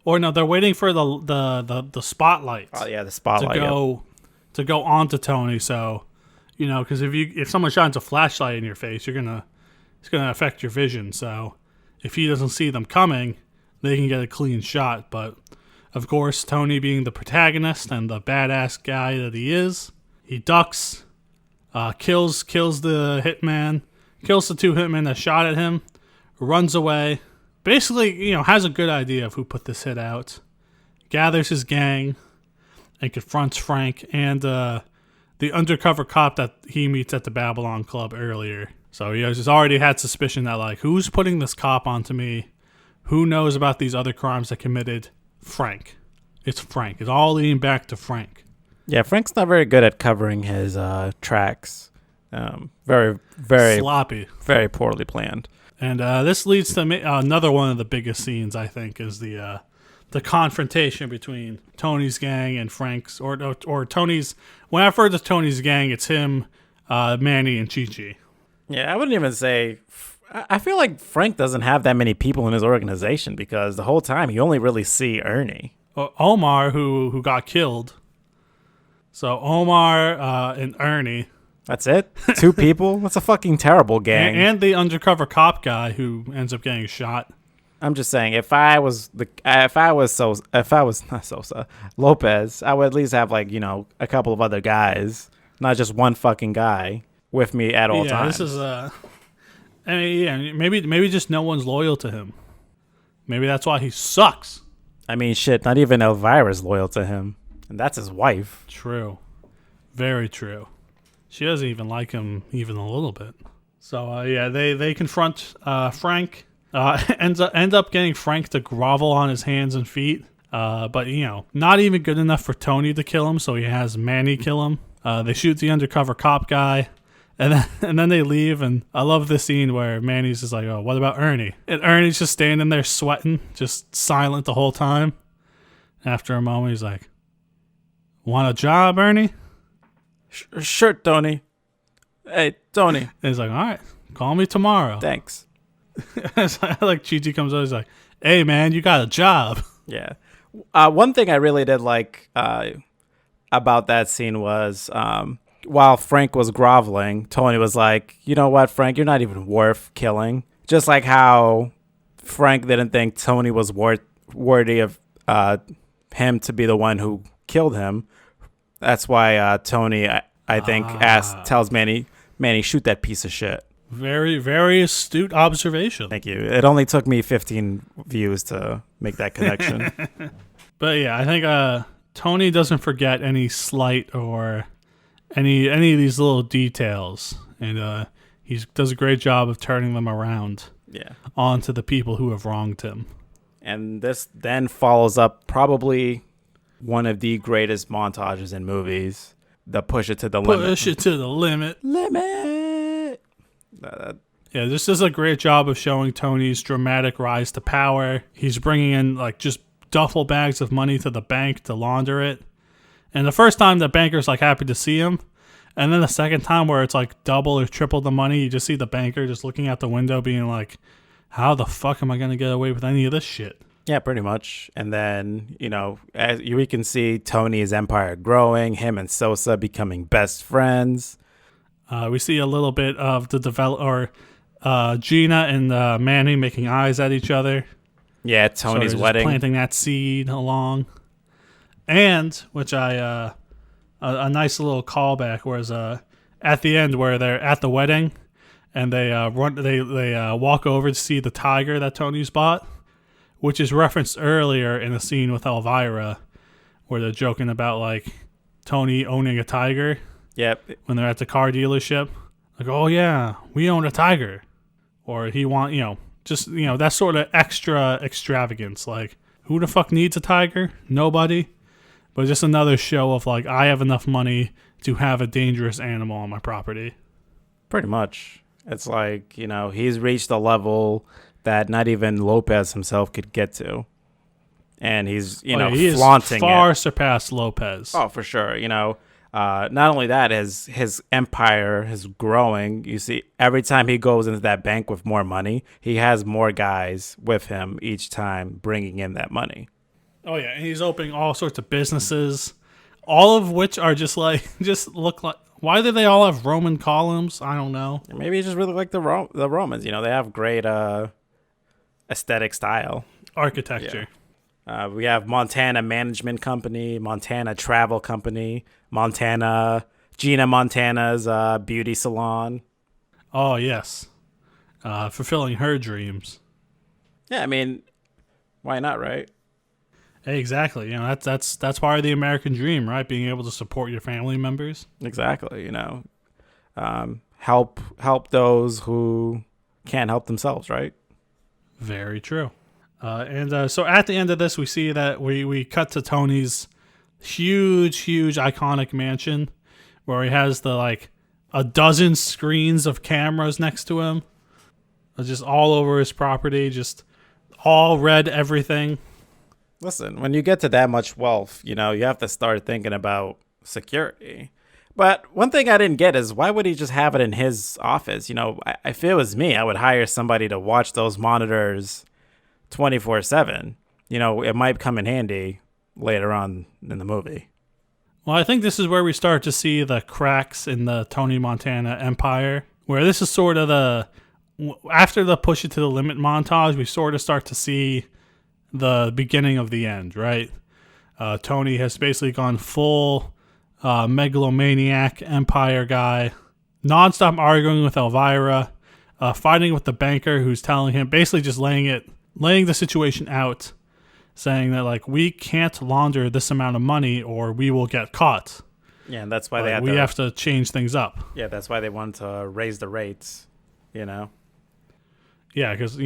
C: Or no, they're waiting for the spotlight.
B: Oh yeah, the spotlight
C: to go onto Tony. So, because if someone shines a flashlight in your face, it's gonna affect your vision. So, if he doesn't see them coming, they can get a clean shot. But of course, Tony, being the protagonist and the badass guy that he is, he ducks, kills the hitman, kills the two hitmen that shot at him, runs away. Basically, has a good idea of who put this hit out, gathers his gang, and confronts Frank and the undercover cop that he meets at the Babylon Club earlier. So he has already had suspicion that, like, who's putting this cop onto me? Who knows about these other crimes I committed? Frank. It's Frank. It's all leading back to Frank.
B: Yeah, Frank's not very good at covering his tracks. Very, very
C: sloppy.
B: Very poorly planned.
C: And this leads to another one of the biggest scenes, I think, is the confrontation between Tony's gang and Frank's, or Tony's. When I refer to Tony's gang, it's him, Manny, and Chi-Chi.
B: Yeah, I wouldn't even say. I feel like Frank doesn't have that many people in his organization because the whole time you only really see Ernie.
C: Omar, who got killed. So Omar and Ernie.
B: That's it? 2 people? That's a fucking terrible gang.
C: And the undercover cop guy who ends up getting shot.
B: I'm just saying, if I was not Sosa, Lopez, I would at least have like, a couple of other guys, not just one fucking guy with me at all times.
C: This is maybe just no one's loyal to him. Maybe that's why he sucks.
B: I mean, shit, not even Elvira's loyal to him, and that's his wife.
C: True. Very true. She doesn't even like him even a little bit. So, they confront Frank. End up getting Frank to grovel on his hands and feet. But, not even good enough for Tony to kill him, so he has Manny kill him. They shoot the undercover cop guy, and then they leave. And I love this scene where Manny's just like, oh, what about Ernie? And Ernie's just standing there sweating, just silent the whole time. After a moment, he's like, want a job, Ernie?
B: Sure, Tony. Hey, Tony.
C: And he's like, all right, call me tomorrow.
B: Thanks.
C: Like Chi-Chi comes over, he's like, hey, man, you got a job.
B: Yeah. One thing I really did like about that scene was while Frank was groveling, Tony was like, you know what, Frank, you're not even worth killing. Just like how Frank didn't think Tony was worthy of him to be the one who killed him. That's why Tony, I think, tells Manny, shoot that piece of shit.
C: Very, very astute observation.
B: Thank you. It only took me 15 views to make that connection.
C: But yeah, I think Tony doesn't forget any slight or any of these little details, and he does a great job of turning them around onto the people who have wronged him. And
B: this then follows up probably one of the greatest montages in movies, the push it to the limit.
C: Push it to the limit.
B: Limit.
C: Yeah, this does a great job of showing Tony's dramatic rise to power. He's bringing in like just duffel bags of money to the bank to launder it. And the first time the banker's like happy to see him. And then the second time where it's like double or triple the money, you just see the banker just looking out the window being like, how the fuck am I going to get away with any of this shit?
B: Yeah, pretty much. And then, as we can see Tony's empire growing, him and Sosa becoming best friends.
C: We see a little bit of the Gina and Manny making eyes at each other.
B: Yeah, Tony's
C: sort of
B: wedding.
C: Planting that seed along. And, which a nice little callback was at the end where they're at the wedding and they walk over to see the tiger that Tony's bought, which is referenced earlier in the scene with Elvira where they're joking about like Tony owning a tiger.
B: Yep.
C: When they're at the car dealership. Like, oh yeah, we own a tiger. Or he that sort of extra extravagance. Like, who the fuck needs a tiger? Nobody. But just another show of like, I have enough money to have a dangerous animal on my property.
B: Pretty much. It's like, he's reached a level that not even Lopez himself could get to. And he's, flaunting it.
C: Far surpassed Lopez.
B: Oh, for sure. Not only that, his empire is growing. You see, every time he goes into that bank with more money, he has more guys with him each time bringing in that money.
C: Oh, yeah. And he's opening all sorts of businesses, all of which are just look like. Why do they all have Roman columns? I don't know.
B: Maybe he just really like the Romans. They have great aesthetic style.
C: Architecture.
B: Yeah. We have Montana Management Company, Montana Travel Company, Gina Montana's beauty salon.
C: Oh, yes. Fulfilling her dreams.
B: Yeah, I mean, why not, right?
C: Hey, exactly. That's part of the American dream, right? Being able to support your family members.
B: Exactly. Help those who can't help themselves, right?
C: Very true. So at the end of this, we see that we cut to Tony's huge iconic mansion where he has a dozen screens of cameras next to him, just all over his property, just all red everything.
B: Listen, when you get to that much wealth, you have to start thinking about security. But one thing I didn't get is why would he just have it in his office? If it was me, I would hire somebody to watch those monitors 24/7. It might come in handy later on in the movie.
C: Well, I think this is where we start to see the cracks in the Tony Montana empire, where this is sort of after the push it to the limit montage, we sort of start to see the beginning of the end, right? Tony has basically gone full megalomaniac empire guy, nonstop arguing with Elvira, fighting with the banker who's telling him, basically just laying the situation out, saying that we can't launder this amount of money or we will get caught.
B: Yeah, and that's why they
C: have to change things up.
B: Yeah, that's why they want to raise the rates.
C: Yeah, because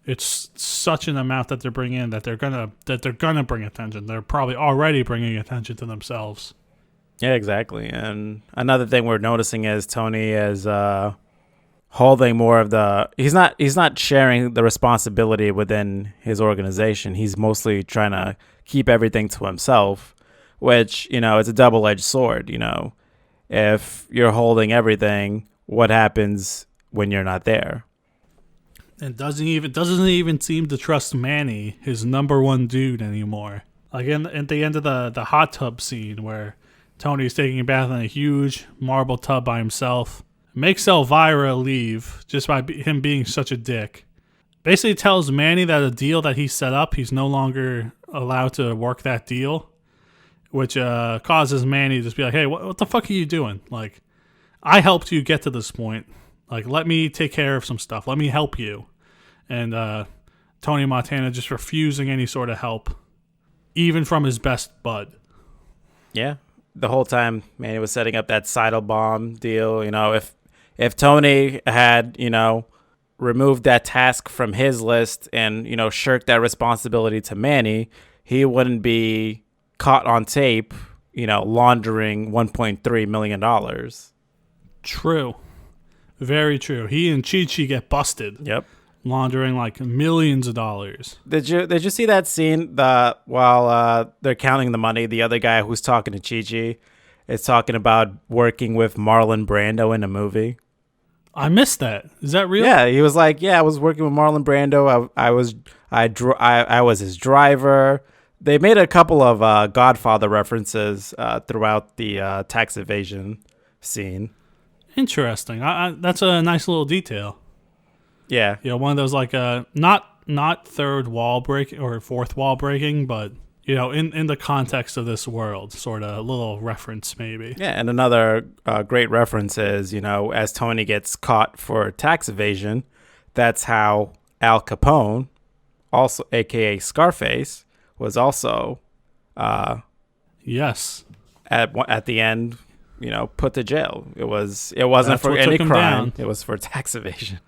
C: it's such an amount that they're bringing in that they're gonna bring attention. They're probably already bringing attention to themselves.
B: Yeah, exactly. And another thing we're noticing is Tony is holding more of he's not sharing the responsibility within his organization. He's mostly trying to keep everything to himself, which, it's a double-edged sword. If you're holding everything, what happens when you're not there?
C: And doesn't even seem to trust Manny, his number one dude, anymore. Like at the end of the hot tub scene where Tony's taking a bath in a huge marble tub by himself, makes Elvira leave just by him being such a dick. Basically tells Manny that a deal that he set up, he's no longer allowed to work that deal, which causes Manny to just be like, hey, what the fuck are you doing? I helped you get to this point. Let me take care of some stuff. Let me help you. And Tony Montana just refusing any sort of help, even from his best bud.
B: Yeah. The whole time Manny was setting up that Seidel bomb deal, if Tony had, removed that task from his list and, shirked that responsibility to Manny, he wouldn't be caught on tape, laundering $1.3 million.
C: True. Very true. He and Chi-Chi get busted.
B: Yep.
C: Laundering millions of dollars.
B: Did you see that scene while they're counting the money, the other guy who's talking to Chi-Chi is talking about working with Marlon Brando in a movie? I
C: missed that. Is that real?
B: Yeah, he was like, I was working with Marlon Brando. I I was his driver. They made a couple of Godfather references throughout the tax evasion scene.
C: Interesting. That's a nice little detail.
B: Yeah.
C: One of those like not third wall break or fourth wall breaking, but in the context of this world, sort of a little reference maybe.
B: Yeah, and another great reference is, as Tony gets caught for tax evasion, that's how Al Capone, also aka Scarface, was also
C: yes,
B: at the end, put to jail. It wasn't
C: That's
B: for
C: what
B: any
C: took him
B: crime.
C: down.
B: It was for tax evasion.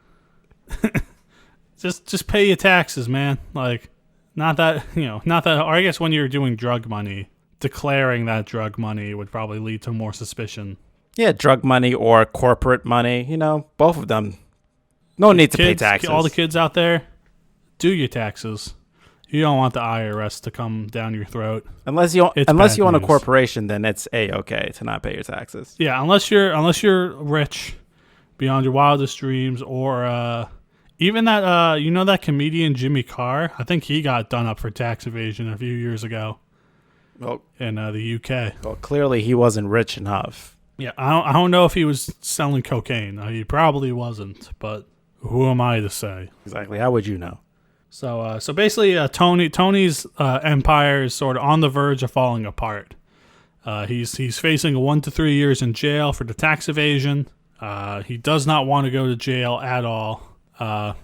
C: Just pay your taxes, man. Like, not that, or I guess when you're doing drug money, declaring that drug money would probably lead to more suspicion.
B: Yeah, drug money or corporate money, both of them. No need to pay taxes.
C: All the kids out there, do your taxes. You don't want the IRS to come down your throat.
B: Unless you own a
C: news.
B: corporation, then it's okay to not pay your taxes.
C: Yeah, unless you're rich beyond your wildest dreams, or even that that comedian Jimmy Carr. I think he got done up for tax evasion a few years ago.
B: Well,
C: in the UK.
B: Well, clearly he wasn't rich enough.
C: Yeah, I don't know if he was selling cocaine. He probably wasn't, but who am I to say?
B: Exactly. How would you know?
C: So basically, Tony's empire is sort of on the verge of falling apart. He's facing 1 to 3 years in jail for the tax evasion. He does not want to go to jail at all.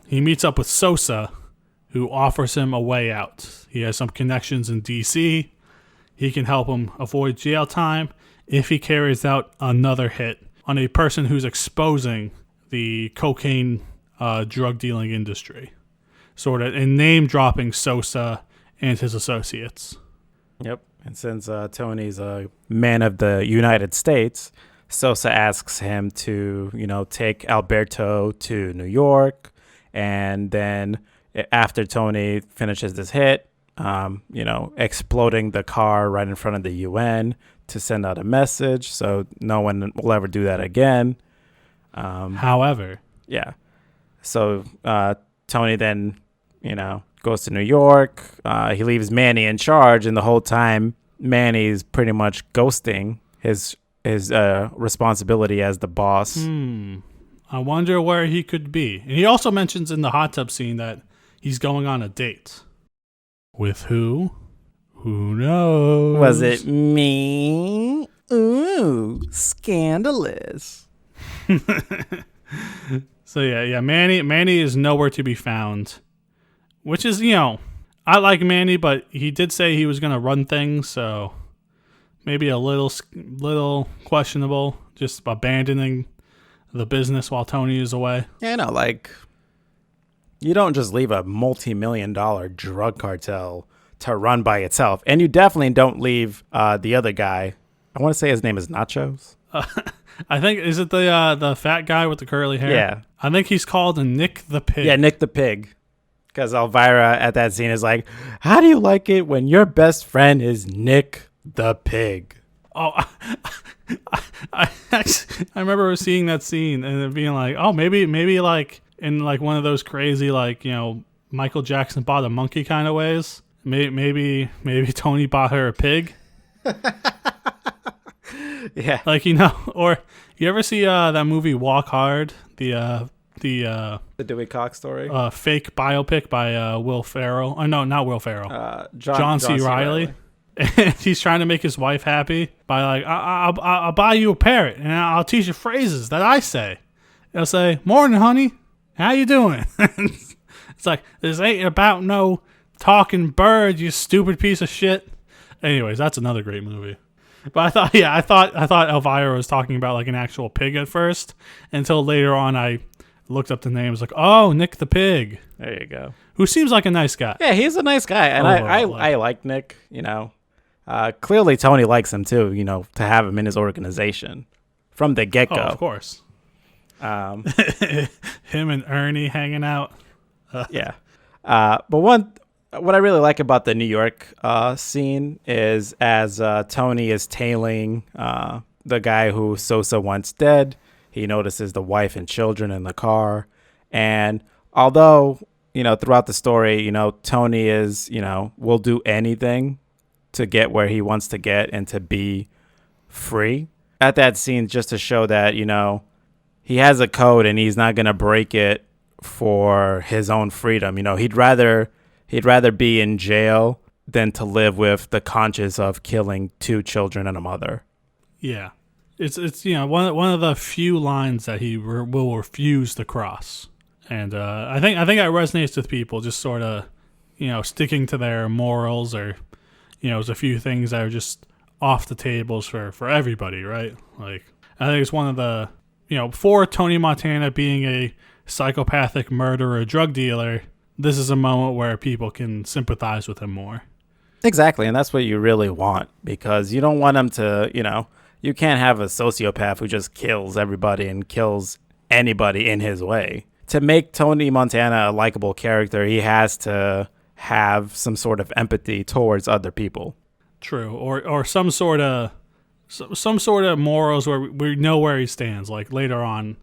C: He meets up with Sosa, who offers him a way out. He has some connections in D.C. He can help him avoid jail time if he carries out another hit on a person who's exposing the cocaine drug dealing industry. Sort of in name dropping Sosa and his associates.
B: Yep. And since Tony's a man of the United States, Sosa asks him to, take Alberto to New York. And then after Tony finishes this hit, exploding the car right in front of the UN to send out a message. So no one will ever do that again.
C: However.
B: Yeah. So Tony then, goes to New York. He leaves Manny in charge, and the whole time Manny's pretty much ghosting his responsibility as the boss.
C: I wonder where he could be. And he also mentions in the hot tub scene that he's going on a date. With who? Who knows?
B: Was it me? Ooh, scandalous.
C: So yeah, Manny is nowhere to be found, which is, I like Manny, but he did say he was going to run things, so maybe a little questionable, just abandoning the business while Tony is away.
B: Yeah, you don't just leave a multi-million-dollar drug cartel to run by itself, and you definitely don't leave the other guy. I want to say his name is Nachos.
C: I think, is it the fat guy with the curly hair?
B: Yeah.
C: I think he's called Nick the Pig.
B: Yeah, Nick the Pig. Because Elvira at that scene is like, how do you like it when your best friend is Nick the Pig?
C: Oh, I remember seeing that scene and it being like, oh, maybe like in like one of those crazy Michael Jackson bought a monkey kind of ways. Maybe Tony bought her a pig.
B: Yeah.
C: Or you ever see that movie Walk Hard, the
B: Dewey Cox story?
C: Fake biopic by Will Ferrell. Oh, no, not Will Ferrell.
B: John
C: C. Reilly. And he's trying to make his wife happy by I'll buy you a parrot and I'll teach you phrases that I say. He'll say, "Morning, honey. How you doing?" It's like, this ain't about no talking bird, you stupid piece of shit. Anyways, that's another great movie. But I thought Elvira was talking about like an actual pig at first, until later on I looked up the names, like, oh, Nick the Pig.
B: There you go.
C: Who seems like a nice guy.
B: Yeah, he's a nice guy, and I like Nick. Clearly Tony likes him too. To have him in his organization from the get go.
C: Oh, of course. Him and Ernie hanging out.
B: Yeah. But what I really like about the New York scene is as Tony is tailing the guy who Sosa wants dead, he notices the wife and children in the car. And although throughout the story, Tony is, will do anything to get where he wants to get and to be free. At that scene, just to show that, he has a code and he's not going to break it for his own freedom. He'd rather be in jail than to live with the conscience of killing 2 children and a mother.
C: Yeah. It's one of the few lines that he will refuse to cross. And I think that resonates with people, just sort of, sticking to their morals, or, there's a few things that are just off the tables for everybody, right? Like, I think it's one of the, before Tony Montana being a psychopathic murderer, drug dealer, this is a moment where people can sympathize with him more.
B: Exactly, and that's what you really want, because you don't want him to, you can't have a sociopath who just kills everybody and kills anybody in his way. To make Tony Montana a likable character, he has to have some sort of empathy towards other people.
C: True, or some sort of morals where we know where he stands. Like later on,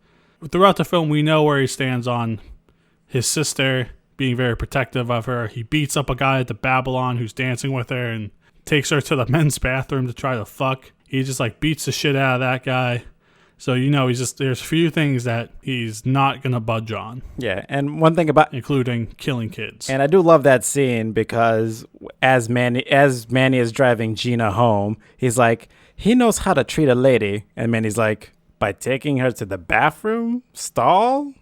C: throughout the film, we know where he stands on his sister, being very protective of her. He beats up a guy at the Babylon who's dancing with her and takes her to the men's bathroom to try to fuck. He just beats the shit out of that guy. So there's a few things that he's not gonna budge on.
B: Yeah, and one thing about
C: including killing kids.
B: And I do love that scene because as Manny is driving Gina home, he's like, he knows how to treat a lady, and Manny's like, by taking her to the bathroom stall.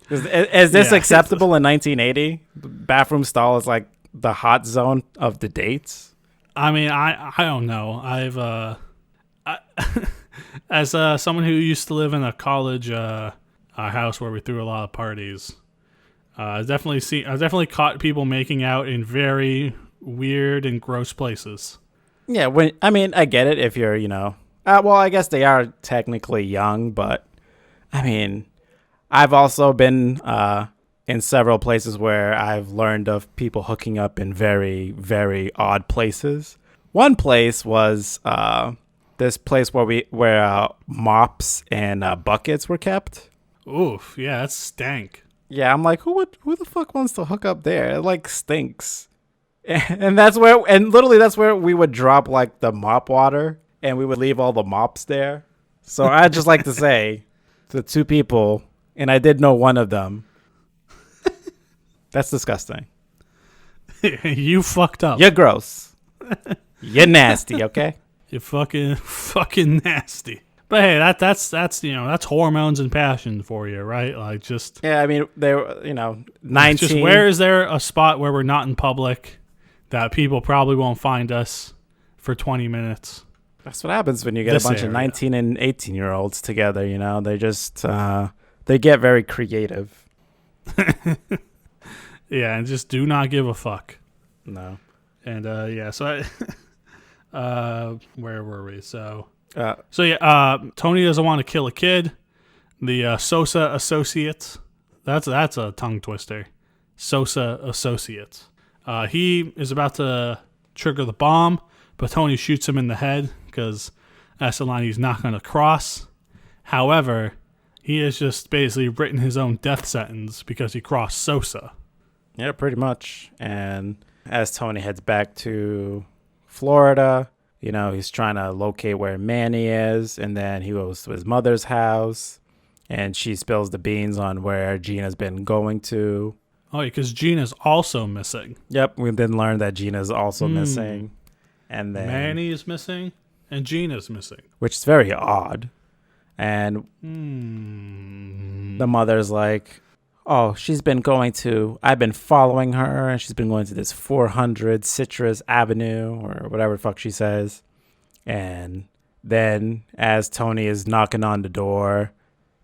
B: Is this acceptable in 1980? Bathroom stall is like the hot zone of the dates.
C: I mean, I don't know. As someone who used to live in a college house where we threw a lot of parties, I've definitely caught people making out in very weird and gross places.
B: Yeah, I get it if you're, well, I guess they are technically young, but I mean, I've also been in several places where I've learned of people hooking up in very, very odd places. One place was this place where mops and buckets were kept.
C: Oof, yeah, that stank.
B: Yeah, I'm like, who the fuck wants to hook up there? It stinks. And that's where we would drop the mop water, and we would leave all the mops there. So I'd just like to say to 2 people, and I did know one of them, that's disgusting.
C: You fucked up.
B: You're gross. You're nasty, okay?
C: You're fucking nasty. But hey, that's hormones and passion for you, right?
B: Yeah, I mean, they were, 19.
C: Just where is there a spot where we're not in public that people probably won't find us for 20 minutes?
B: That's what happens when you get a bunch of 19 and 18-year-olds together, They just, they get very creative.
C: Yeah, and just do not give a fuck.
B: No.
C: And, so where were we? So Tony doesn't want to kill a kid. The Sosa Associates, that's a tongue twister. Sosa Associates. He is about to trigger the bomb, but Tony shoots him in the head because that's the line he's not going to cross. However, he has just basically written his own death sentence because he crossed Sosa.
B: Yeah, pretty much. And as Tony heads back to Florida, he's trying to locate where Manny is, and then he goes to his mother's house, and she spills the beans on where Gina's been going to.
C: Oh, because Gina's also missing.
B: Yep, we then learned that Gina's also missing. And then
C: Manny is missing, and Gina's missing.
B: Which is very odd. And the mother's like, oh, I've been following her, and she's been going to this 400 Citrus Avenue, or whatever the fuck she says. And then as Tony is knocking on the door,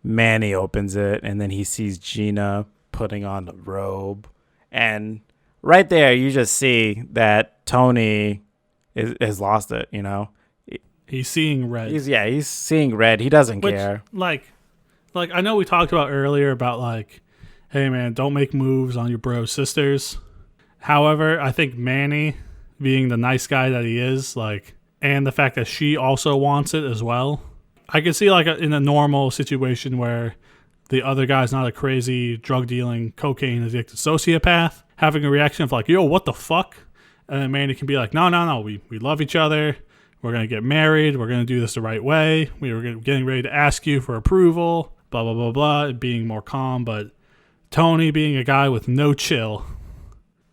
B: Manny opens it, and then he sees Gina putting on the robe. And right there, you just see that Tony has lost it,
C: He's seeing red.
B: He's seeing red. He doesn't care.
C: I know we talked about earlier about hey man, don't make moves on your bros' sisters. However, I think Manny, being the nice guy that he is, and the fact that she also wants it as well, I can see in a normal situation where the other guy's not a crazy drug dealing, cocaine addicted sociopath, having a reaction of like, yo, what the fuck? And then Manny can be like, no, we love each other. We're going to get married. We're going to do this the right way. We were getting ready to ask you for approval, blah, blah, blah, blah, being more calm. But Tony, being a guy with no chill,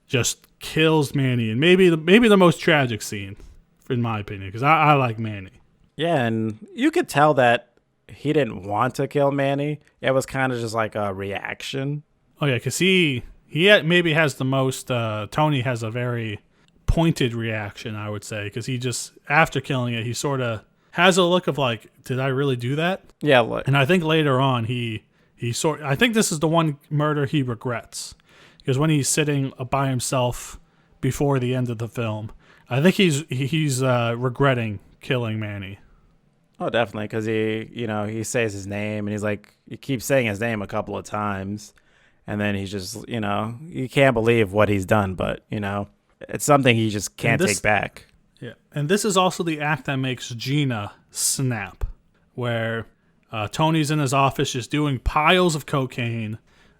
C: just kills Manny. And maybe the most tragic scene, in my opinion, because I like Manny.
B: Yeah, and you could tell that he didn't want to kill Manny. It was kind of just like a reaction.
C: Oh, yeah, because maybe has the most, Tony has a very pointed reaction, I would say, because he just, after killing it, he sort of has a look of like, did I really do that?
B: Yeah.
C: And I think later on, I think this is the one murder he regrets, because when he's sitting by himself before the end of the film, I think he's regretting killing Manny.
B: Oh, definitely, because he says his name, and he's like, he keeps saying his name a couple of times, and then he's just, you can't believe what he's done, but, it's something he just can't take back.
C: Yeah, and this is also the act that makes Gina snap, where Tony's in his office just doing piles of cocaine,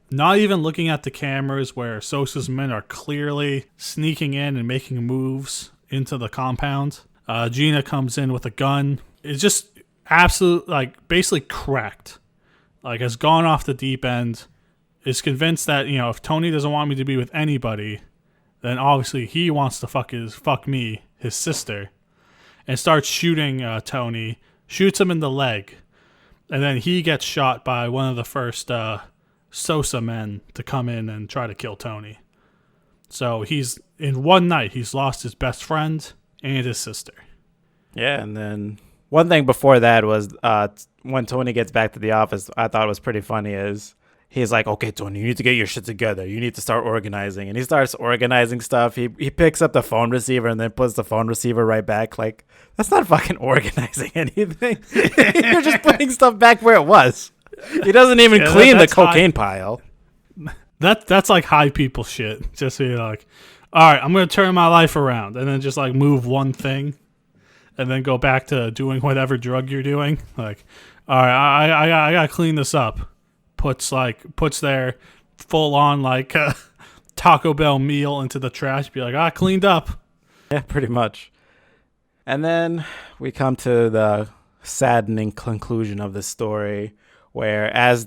C: not even looking at the cameras where Sosa's men are clearly sneaking in and making moves into the compound. Gina comes in with a gun. It's just absolute, like, basically cracked. Like, has gone off the deep end. Is convinced that, if Tony doesn't want me to be with anybody, then obviously he wants to fuck me, his sister, and starts shooting Tony, shoots him in the leg, and then he gets shot by one of the first Sosa men to come in and try to kill Tony. So in one night, he's lost his best friend and his sister.
B: Yeah, and then one thing before that was when Tony gets back to the office, I thought it was pretty funny is, he's like, okay, Tony, you need to get your shit together. You need to start organizing. And he starts organizing stuff. He picks up the phone receiver and then puts the phone receiver right back. Like, that's not fucking organizing anything. You're just putting stuff back where it was. He doesn't even clean the cocaine pile.
C: That's like high people shit. Just so you're like, all right, I'm going to turn my life around. And then just like move one thing. And then go back to doing whatever drug you're doing. Like, all right, I got to clean this up. Puts their full on like Taco Bell meal into the trash. Be like, cleaned up.
B: Yeah, pretty much. And then we come to the saddening conclusion of the story, where as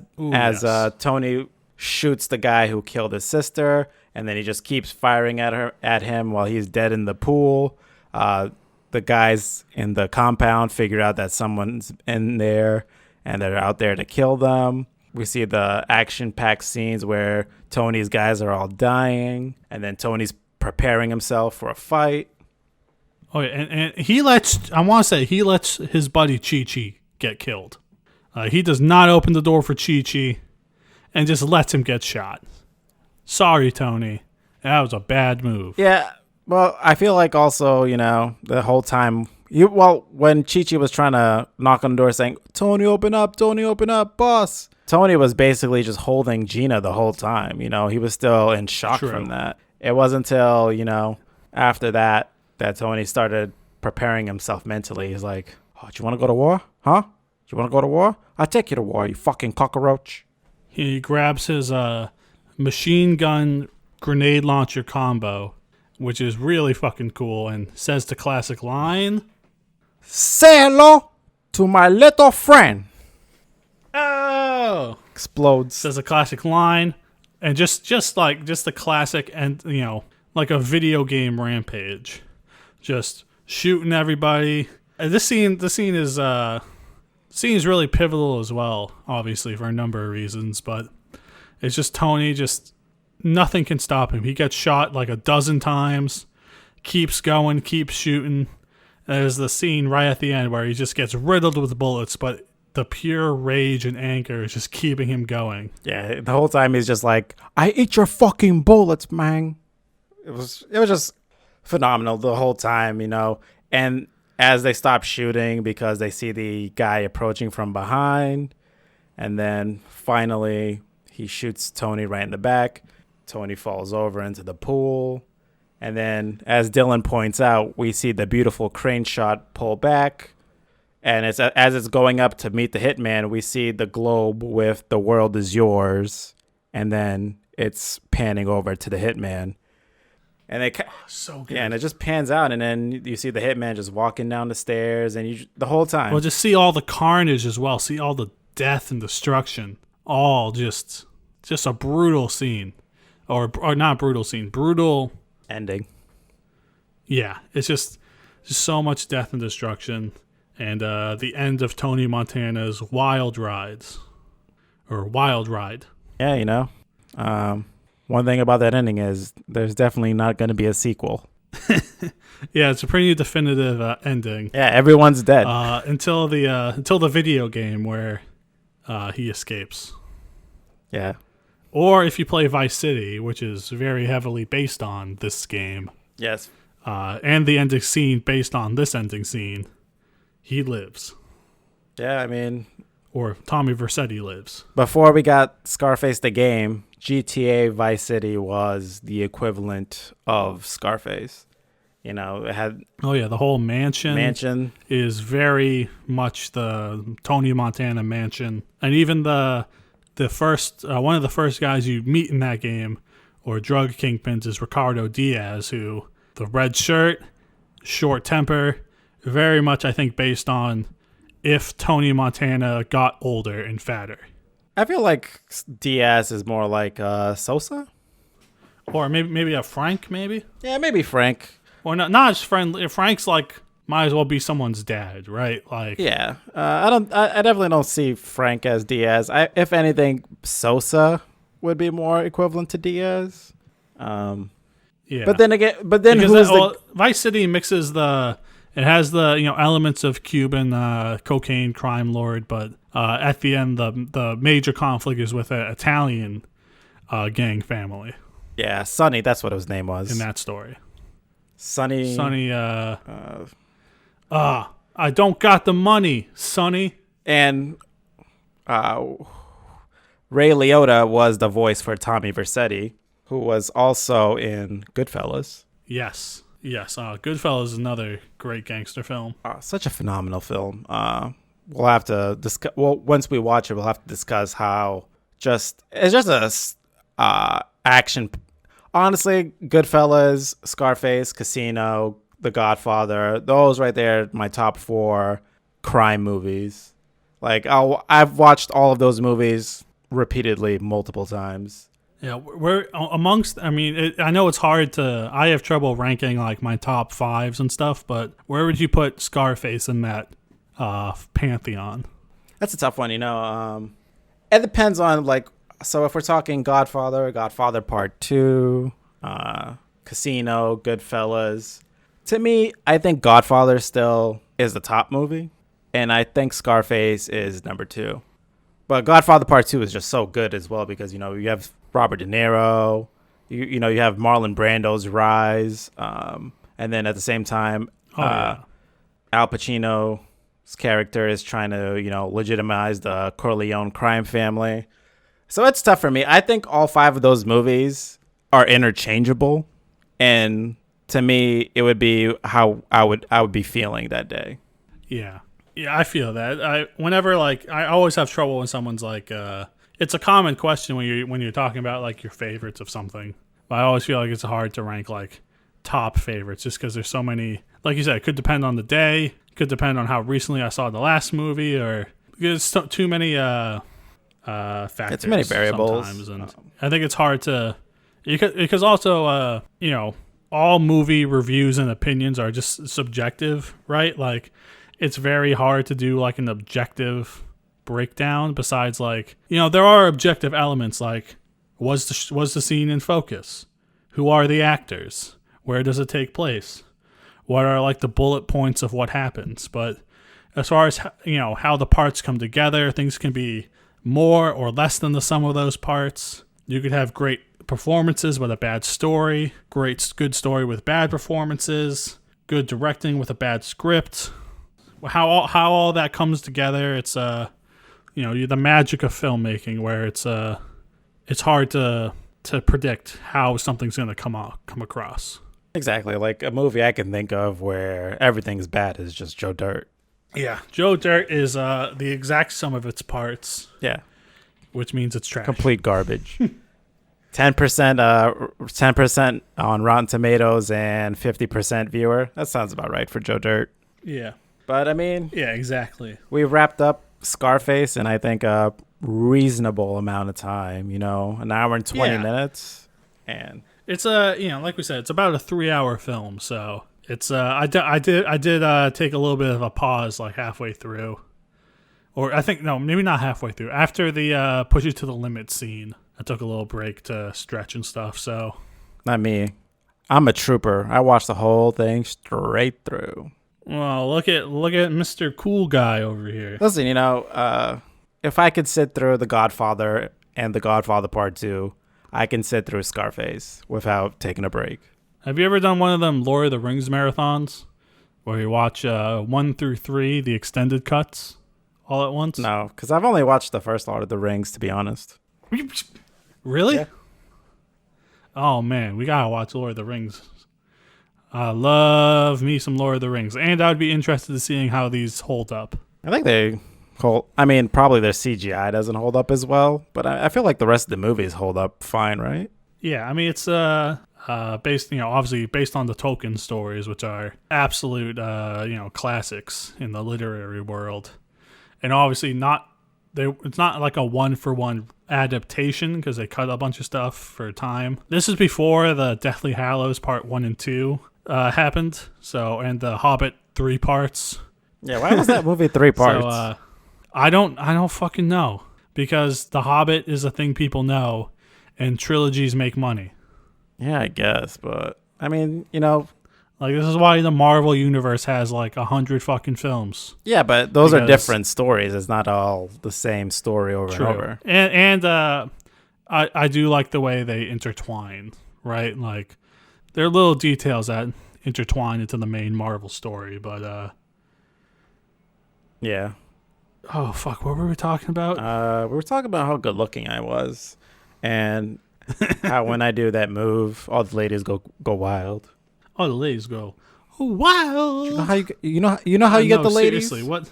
B: Tony shoots the guy who killed his sister, and then he just keeps firing at him while he's dead in the pool. The guys in the compound figure out that someone's in there, and they're out there to kill them. We see the action-packed scenes where Tony's guys are all dying, and then Tony's preparing himself for a fight.
C: Oh, yeah, and he lets his buddy Chi-Chi get killed. He does not open the door for Chi-Chi and just lets him get shot. Sorry, Tony. That was a bad move.
B: Yeah, well, I feel like also, the whole time, when Chi-Chi was trying to knock on the door saying, Tony, open up, boss. Tony was basically just holding Gina the whole time. He was still in shock from that. It wasn't until, after that Tony started preparing himself mentally. He's like, oh, do you want to go to war? Huh? Do you want to go to war? I'll take you to war, you fucking cockroach.
C: He grabs his machine gun grenade launcher combo, which is really fucking cool, and says the classic line,
B: say hello to my little friend.
C: Oh!
B: Explodes.
C: Says a classic line, and just the classic, and like a video game rampage, just shooting everybody. And this scene is really pivotal as well, obviously for a number of reasons, but it's just Tony. Just nothing can stop him. He gets shot like a dozen times, keeps going, keeps shooting. There's the scene right at the end where he just gets riddled with bullets, but the pure rage and anger is just keeping him going.
B: Yeah, the whole time he's just like, I eat your fucking bullets, man. It was just phenomenal the whole time, And as they stop shooting because they see the guy approaching from behind, and then finally he shoots Tony right in the back. Tony falls over into the pool. And then, as Dylan points out, we see the beautiful crane shot pull back. And it's as it's going up to meet the hitman, we see the globe with "The world is yours," and then it's panning over to the hitman, and
C: So good.
B: yeah, and it just pans out, and then you see the hitman just walking down the stairs, and the whole time.
C: Well, just see all the carnage as well. See all the death and destruction. All just a brutal scene, or not brutal scene, brutal
B: ending.
C: Yeah, it's just so much death and destruction. And the end of Tony Montana's Wild Ride.
B: Yeah, one thing about that ending is there's definitely not going to be a sequel.
C: Yeah, it's a pretty definitive ending.
B: Yeah, everyone's dead.
C: Until the video game where he escapes.
B: Yeah.
C: Or if you play Vice City, which is very heavily based on this game.
B: Yes.
C: And the ending scene based on this ending scene. He lives.
B: Yeah, I mean...
C: Or Tommy Vercetti lives.
B: Before we got Scarface the game, GTA Vice City was the equivalent of Scarface. It had...
C: Oh, yeah, the whole mansion is very much the Tony Montana mansion. And even the first... one of the first guys you meet in that game, or drug kingpins, is Ricardo Diaz, who... The red shirt, short temper... Very much, I think, based on if Tony Montana got older and fatter.
B: I feel like Diaz is more like Sosa,
C: or maybe a Frank, maybe.
B: Yeah, maybe Frank.
C: Or not as friendly. Frank's like might as well be someone's dad, right? Like,
B: yeah. I definitely don't see Frank as Diaz. If anything, Sosa would be more equivalent to Diaz.
C: Yeah.
B: But then
C: Vice City mixes It has the elements of Cuban cocaine crime lord, but at the end the major conflict is with an Italian gang family.
B: Yeah, Sonny, that's what his name was
C: in that story.
B: Sonny.
C: I don't got the money, Sonny.
B: And Ray Liotta was the voice for Tommy Vercetti, who was also in Goodfellas.
C: Yes. Goodfellas is another great gangster film.
B: Such a phenomenal film. We'll have to discuss. Well, once we watch it, we'll have to discuss how it's just a action. Honestly, Goodfellas, Scarface, Casino, The Godfather. Those right there, my top 4 crime movies. Like I've watched all of those movies repeatedly multiple times.
C: Yeah, we're amongst. I mean, I know it's hard to. I have trouble ranking like my top 5s and stuff, but where would you put Scarface in that pantheon?
B: That's a tough one, It depends on so if we're talking Godfather Part 2, Casino, Goodfellas. To me, I think Godfather still is the top movie, and I think Scarface is number 2. But Godfather Part 2 is just so good as well because you have Robert De Niro, you have Marlon Brando's rise, and then at the same time, Al Pacino's character is trying to legitimize the Corleone crime family. So it's tough for me. I think all 5 of those movies are interchangeable, and to me, it would be how I would be feeling that day.
C: Yeah, I feel that. I always have trouble when someone's like. It's a common question when you're talking about like your favorites of something. But I always feel like it's hard to rank like top favorites just because there's so many. Like you said, it could depend on the day. It could depend on how recently I saw the last movie, or there's too many factors.
B: It's many variables.
C: Sometimes, and I think it's hard to because also all movie reviews and opinions are just subjective, right? Like it's very hard to do like an objective breakdown besides there are objective elements like was the scene in focus, who are the actors, where does it take place, what are like the bullet points of what happens. But as far as how the parts come together, things can be more or less than the sum of those parts. You could have great performances with a bad story, good story with bad performances, good directing with a bad script. How all that comes together, it's the magic of filmmaking, where it's hard to predict how something's going to come across.
B: Exactly. Like a movie I can think of where everything's bad is just Joe Dirt.
C: Yeah, Joe Dirt is the exact sum of its parts,
B: Yeah,
C: which means it's trash.
B: complete garbage. 10% on Rotten Tomatoes and 50% viewer. That sounds about right for Joe Dirt.
C: Yeah.
B: But I mean,
C: Yeah, exactly.
B: we wrapped up Scarface in I think a reasonable amount of time. An hour and 20 minutes, and
C: It's like we said, it's about a 3-hour film, so it's I did take a little bit of a pause like halfway through, or I think no, maybe not halfway through. After the push it to the limit scene, I took a little break to stretch and stuff. So
B: not me. I'm a trooper. I watched the whole thing straight through.
C: well, look at Mr. Cool Guy over here.
B: Listen, if I could sit through The Godfather and The Godfather Part 2, I can sit through Scarface without taking a break.
C: Have you ever done one of them Lord of the Rings marathons, where you watch 1 through 3 the extended cuts all at once?
B: No, because I've only watched the first Lord of the Rings, to be honest.
C: Really?
B: Yeah.
C: Oh man, we gotta watch Lord of the Rings. I love me some Lord of the Rings, and I would be interested in seeing how these hold up.
B: I think they hold. I mean, probably their CGI doesn't hold up as well, but I feel like the rest of the movies hold up fine, right?
C: Yeah, I mean it's based, obviously based on the Tolkien stories, which are absolute, classics in the literary world, and obviously it's not like a one-for-one adaptation because they cut a bunch of stuff for time. This is before the Deathly Hallows Part 1 and 2 happened. So, and the Hobbit 3 parts.
B: Yeah, why was that movie 3 parts?
C: So, I don't fucking know, because the Hobbit is a thing people know, and trilogies make money.
B: Yeah, I guess, but I mean,
C: like this is why the Marvel universe has like 100 fucking films.
B: yeah, but those are different stories. It's not all the same story over and over.
C: And I do like the way they intertwine, right? Like there are little details that intertwine into the main Marvel story, but
B: yeah.
C: Oh fuck, what were we talking about?
B: We were talking about how good looking I was, and how when I do that move, all the ladies go wild.
C: Oh, the ladies go wild.
B: You know how you get the ladies?
C: Seriously, what?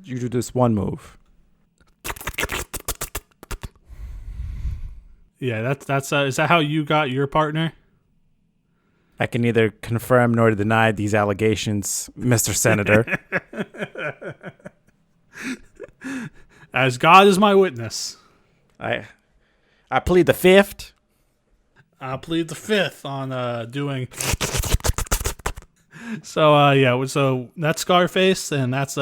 B: You do this one move.
C: Yeah, that's is that how you got your partner?
B: I can neither confirm nor deny these allegations, Mr. Senator.
C: As God is my witness.
B: I plead the fifth.
C: I plead the fifth on doing. So that's Scarface, and that's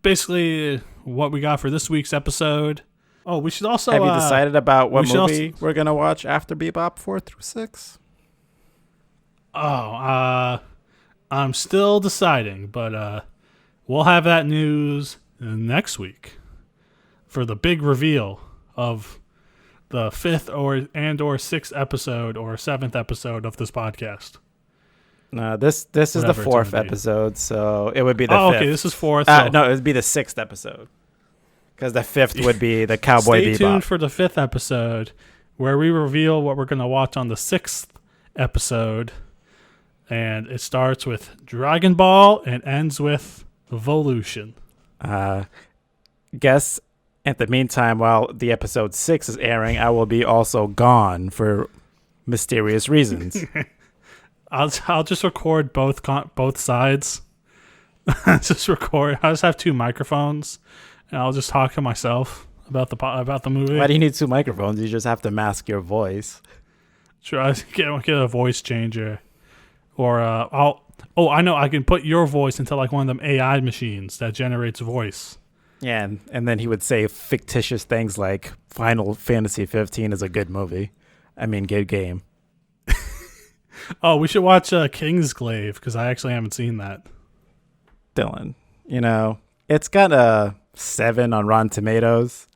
C: basically what we got for this week's episode. Oh, we should also
B: have you decided about what movie
C: also,
B: we're gonna watch after Bebop 4 through 6?
C: Oh, I'm still deciding, but we'll have that news next week for the big reveal of the 5th or 6th episode or 7th episode of this podcast.
B: No, this is the 4th episode, so it would be the 5th.
C: Okay, this is 4th.
B: No, it would be the 6th episode, because the 5th would be the Cowboy Bebop.
C: Stay tuned for the 5th episode, where we reveal what we're going to watch on the 6th episode, and it starts with Dragon Ball and ends with Evolution.
B: Guess at the meantime, while the episode 6 is airing, I will be also gone for mysterious reasons.
C: I'll just record both sides. I'll just have 2 microphones, and I'll just talk to myself about the movie.
B: Why do you need 2 microphones? You just have to mask your voice.
C: Try to get a voice changer, or I know I can put your voice into like one of them AI machines that generates voice.
B: Yeah, and then he would say fictitious things like Final Fantasy 15 is a good movie. I mean, good game.
C: Oh, we should watch Kingsglaive, because I actually haven't seen that.
B: Dylan, it's got a 7 on Rotten Tomatoes.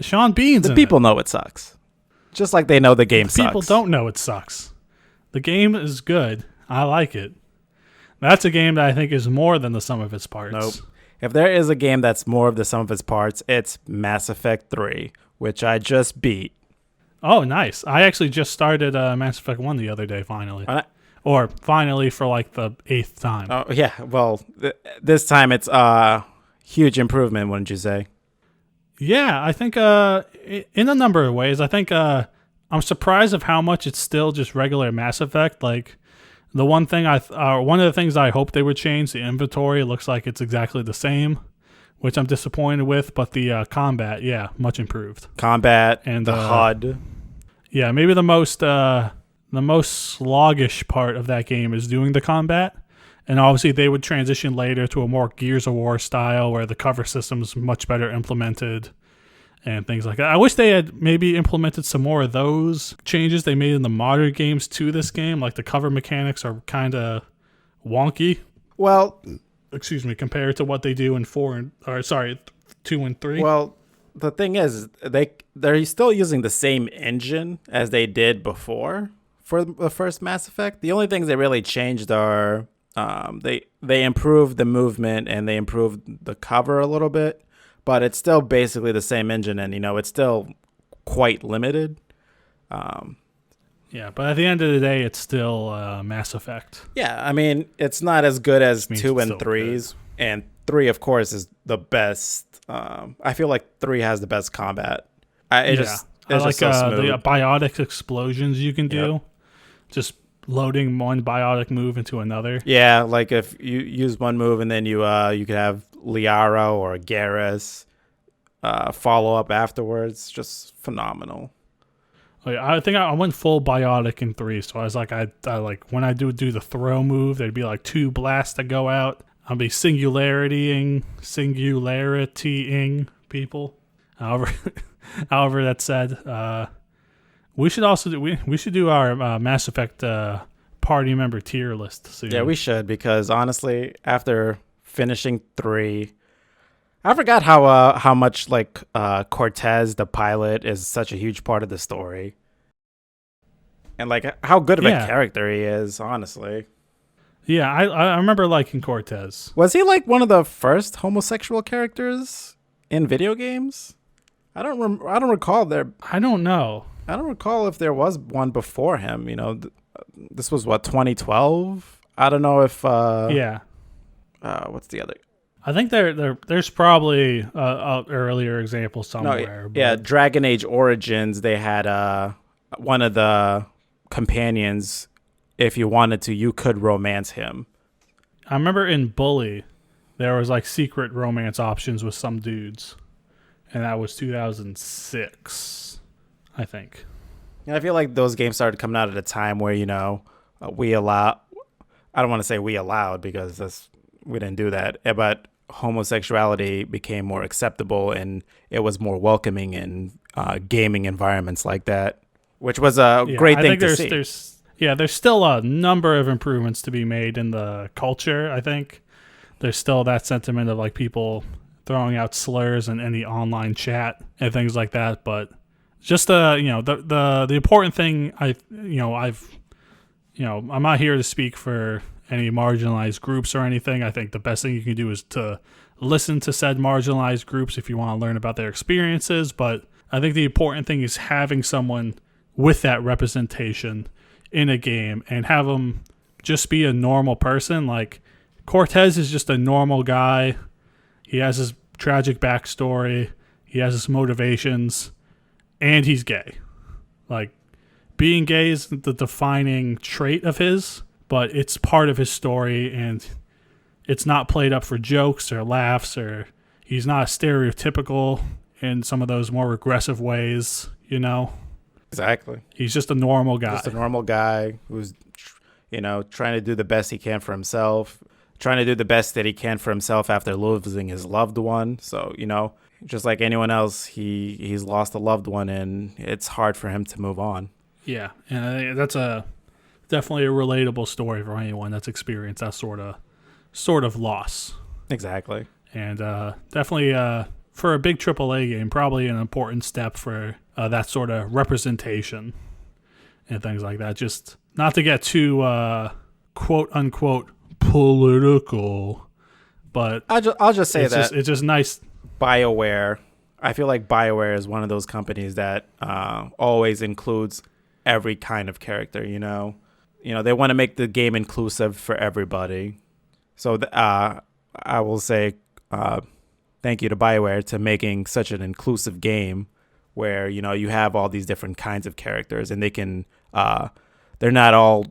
C: Sean Bean's
B: The people know it sucks. Just like they know the game sucks.
C: People don't know it sucks. The game is good. I like it. That's a game that I think is more than the sum of its parts.
B: Nope. If there is a game that's more of the sum of its parts, it's Mass Effect 3, which I just beat.
C: Oh, nice. I actually just started Mass Effect 1 the other day, finally. or finally for like the 8th time.
B: Oh yeah, well, this time it's huge improvement, wouldn't you say?
C: Yeah, I think in a number of ways. I think I'm surprised of how much it's still just regular Mass Effect. Like the one thing one of the things I hope they would change, the inventory looks like it's exactly the same, which I'm disappointed with. But the combat, yeah, much improved.
B: Combat and the HUD.
C: Yeah, maybe the most sluggish part of that game is doing the combat. And obviously they would transition later to a more Gears of War style where the cover system's much better implemented and things like that. I wish they had maybe implemented some more of those changes they made in the modern games to this game. Like the cover mechanics are kind of wonky.
B: Well,
C: compared to what they do in 2 and 3.
B: Well, the thing is, they're still using the same engine as they did before for the first Mass Effect. The only things they really changed are they improved the movement and they improved the cover a little bit, but it's still basically the same engine, and it's still quite limited.
C: Yeah, but at the end of the day, it's still Mass Effect.
B: Yeah, I mean, it's not as good as 2 and 3's, and 3, of course, is the best. I feel like 3 has the best combat. I like
C: so the biotic explosions you can do. Yep. Just loading one biotic move into another.
B: Yeah, like if you use one move and then you could have Liara or Garrus follow up afterwards. Just phenomenal.
C: I think I went full biotic in 3, so I was like, I like when I do the throw move, there'd be like 2 blasts that go out. I'll be singularitying people. However that's said. We should also do our Mass Effect party member tier list soon.
B: Yeah, we should, because honestly, after finishing 3, I forgot how much like Cortez the pilot is such a huge part of the story, and like how good of a character he is. Honestly,
C: yeah, I remember liking Cortez.
B: Was he like one of the first homosexual characters in video games? I don't recall there.
C: I don't know.
B: I don't recall if there was one before him. This was 2012. I don't know if. What's the other?
C: I think there's probably a earlier example somewhere.
B: No, yeah, Dragon Age Origins. They had one of the companions. If you wanted to, you could romance him.
C: I remember in Bully, there was like secret romance options with some dudes, and that was 2006, I think.
B: And I feel like those games started coming out at a time where we allow. I don't want to say we allowed, because we didn't do that, but homosexuality became more acceptable and it was more welcoming in gaming environments like that, which was a great thing to see.
C: There's still a number of improvements to be made in the culture. I think there's still that sentiment of like people throwing out slurs in any online chat and things like that, but just the important thing I'm not here to speak for any marginalized groups or anything. I think the best thing you can do is to listen to said marginalized groups if you want to learn about their experiences. But I think the important thing is having someone with that representation in a game and have them just be a normal person. Like Cortez is just a normal guy. He has his tragic backstory. He has his motivations, and he's gay. Like being gay is the defining trait of his, but it's part of his story, and it's not played up for jokes or laughs, or he's not stereotypical in some of those more regressive ways,
B: Exactly.
C: He's just a normal guy.
B: Just a normal guy who's, trying to do the best he can for himself, trying to do the best that he can for himself after losing his loved one. So, just like anyone else, he's lost a loved one, and it's hard for him to move on. Yeah,
C: and I think that's definitely a relatable story for anyone that's experienced that sort of loss.
B: Exactly.
C: And definitely for a big AAA game, probably an important step for that sort of representation and things like that. Just not to get too quote unquote political, but
B: I'll just say that
C: it's just nice.
B: BioWare. I feel like BioWare is one of those companies that always includes every kind of character. they want to make the game inclusive for everybody. So I will say thank you to BioWare to making such an inclusive game where, you have all these different kinds of characters, and they can they're not all,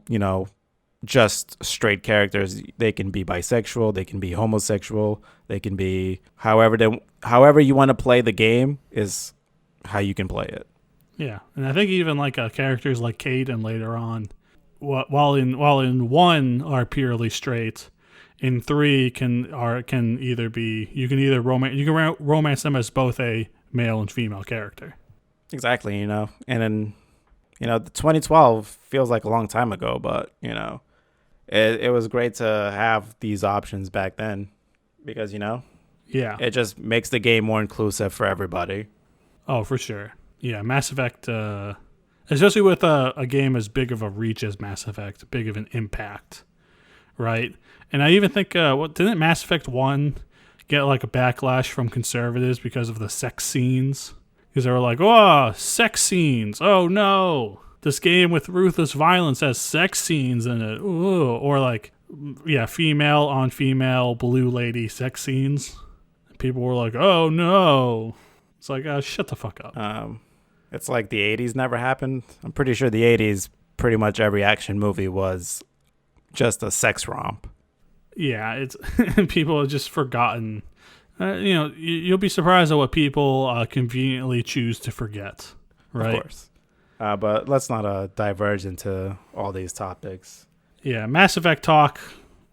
B: just straight characters. They can be bisexual, they can be homosexual, they can be however you want to play the game is how you can play it.
C: Yeah, and I think even like characters like Kate and later on, while in 1 are purely straight, in 3 can either be you can romance them as both a male and female character.
B: Exactly, and then 2012 feels like a long time ago, but it was great to have these options back then because it just makes the game more inclusive for everybody.
C: Oh, for sure. Yeah, Mass Effect, especially with a game as big of a reach as Mass Effect, big of an impact, right? And I even think, didn't Mass Effect 1 get like a backlash from conservatives because of the sex scenes? Because they were like, oh, sex scenes. Oh, no. This game with ruthless violence has sex scenes in it. Ooh. Or like, yeah, female on female blue lady sex scenes. People were like, oh, no. It's like, shut the fuck up.
B: It's like the 80s never happened. I'm pretty sure the 80s, pretty much every action movie was just a sex romp.
C: Yeah, it's people have just forgotten. You'll be surprised at what people conveniently choose to forget, right?
B: Of course. But let's not diverge into all these topics.
C: Yeah, Mass Effect talk.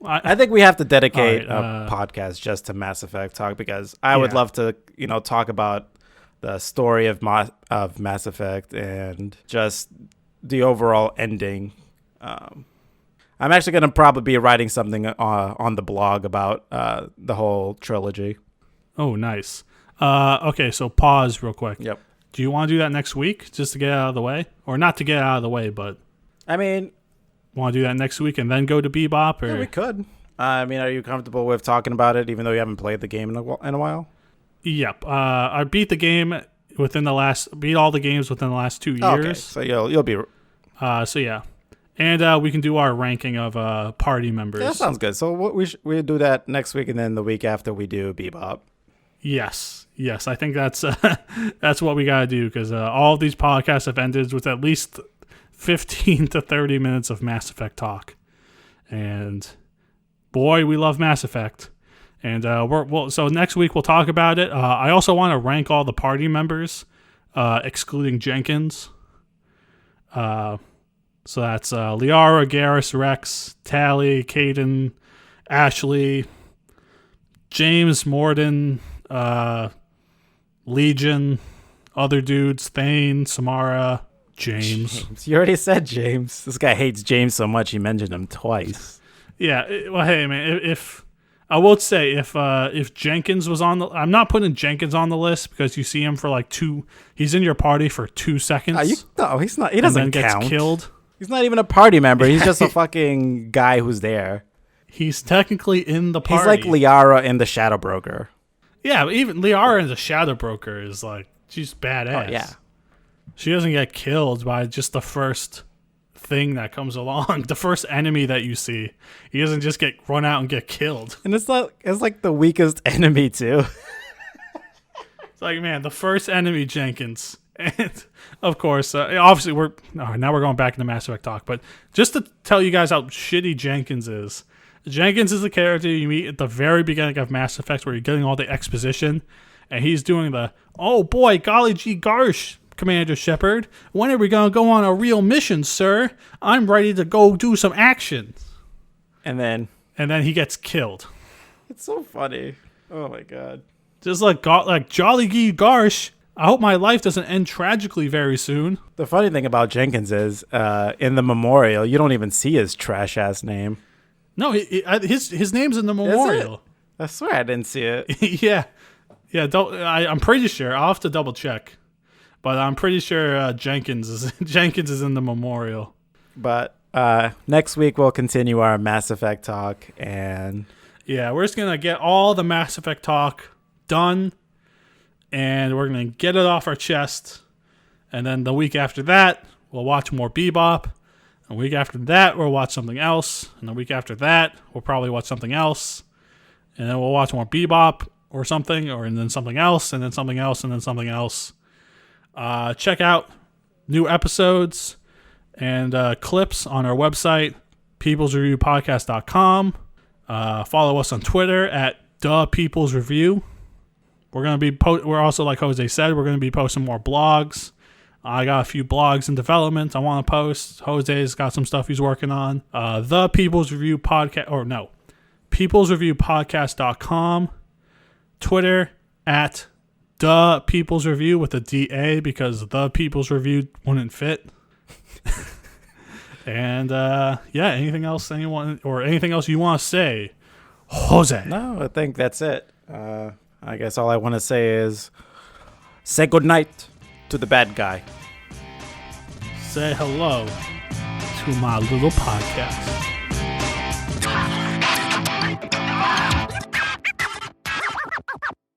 B: I think we have to dedicate a podcast just to Mass Effect talk because I would love to, talk about the story of Mass Effect and just the overall ending. I'm actually going to probably be writing something on the blog about the whole trilogy.
C: Oh, nice. Okay, so pause real quick.
B: Yep.
C: Do you want to do that next week just to get out of the way? Or not to get out of the way, but...
B: I mean...
C: Want to do that next week and then go to Bebop? Or?
B: Yeah, we could. Are you comfortable with talking about it even though you haven't played the game in a while?
C: Yep. I beat the game beat all the games within the last 2 years. Okay,
B: so you'll be...
C: So yeah. And we can do our ranking of party members.
B: Yeah, that sounds good. So we'll do that next week and then the week after we do Bebop.
C: Yes. I think that's that's what we gotta do because all of these podcasts have ended with at least 15 to 30 minutes of Mass Effect talk, and boy, we love Mass Effect. And so next week we'll talk about it. I also want to rank all the party members, excluding Jenkins. So that's Liara, Garrus, Rex, Tally, Caden, Ashley, James, Morden, Legion, other dudes, Thane, Samara, James.
B: You already said James. This guy hates James so much he mentioned him twice.
C: Yeah, well, hey man, if I will say if Jenkins was on I'm not putting Jenkins on the list because you see him for like he's in your party for 2 seconds.
B: No, he's not. He doesn't
C: and then
B: count.
C: Gets killed.
B: He's not even a party member. He's just a fucking guy who's there.
C: He's technically in the party.
B: He's like Liara in the Shadow Broker.
C: Yeah, but even Liara in the Shadow Broker is like, she's badass.
B: Oh, yeah.
C: She doesn't get killed by just the first thing that comes along, the first enemy that you see. He doesn't just run out and get killed.
B: And it's like the weakest enemy too.
C: It's like, man, the first enemy, Jenkins. And of course, obviously now we're going back into Mass Effect talk, but just to tell you guys how shitty Jenkins is. Jenkins is the character you meet at the very beginning of Mass Effect where you're getting all the exposition, and he's doing oh boy, golly gee gosh, Commander Shepard, when are we going to go on a real mission, sir? I'm ready to go do some action. And then he gets killed.
B: It's so funny. Oh my god.
C: Just like jolly gee gosh, I hope my life doesn't end tragically very soon.
B: The funny thing about Jenkins is, in the memorial, you don't even see his trash-ass name.
C: No, his name's in the memorial.
B: I swear I didn't see it.
C: Yeah. I'm pretty sure. I'll have to double check, but I'm pretty sure Jenkins is in the memorial.
B: But next week we'll continue our Mass Effect talk, and
C: yeah, we're just gonna get all the Mass Effect talk done, and we're gonna get it off our chest, and then the week after that we'll watch more Bebop. A week after that, we'll watch something else. And the week after that, we'll probably watch something else. And then we'll watch more Bebop or something, and then something else, and then something else, and then something else. Check out new episodes and clips on our website, peoplesreviewpodcast.com. Follow us on Twitter at @ThePeoplesReview. We're gonna be we're also, like Jose said, we're gonna be posting more blogs. I got a few blogs in development I want to post. Jose's got some stuff he's working on. The People's Review Podcast, or no, peoplesreviewpodcast.com. Twitter at The People's Review with a DA because The People's Review wouldn't fit. And anything else you want to say, Jose?
B: No, I think that's it. I guess all I want to say is say goodnight to the bad guy.
C: Say hello to my little podcast.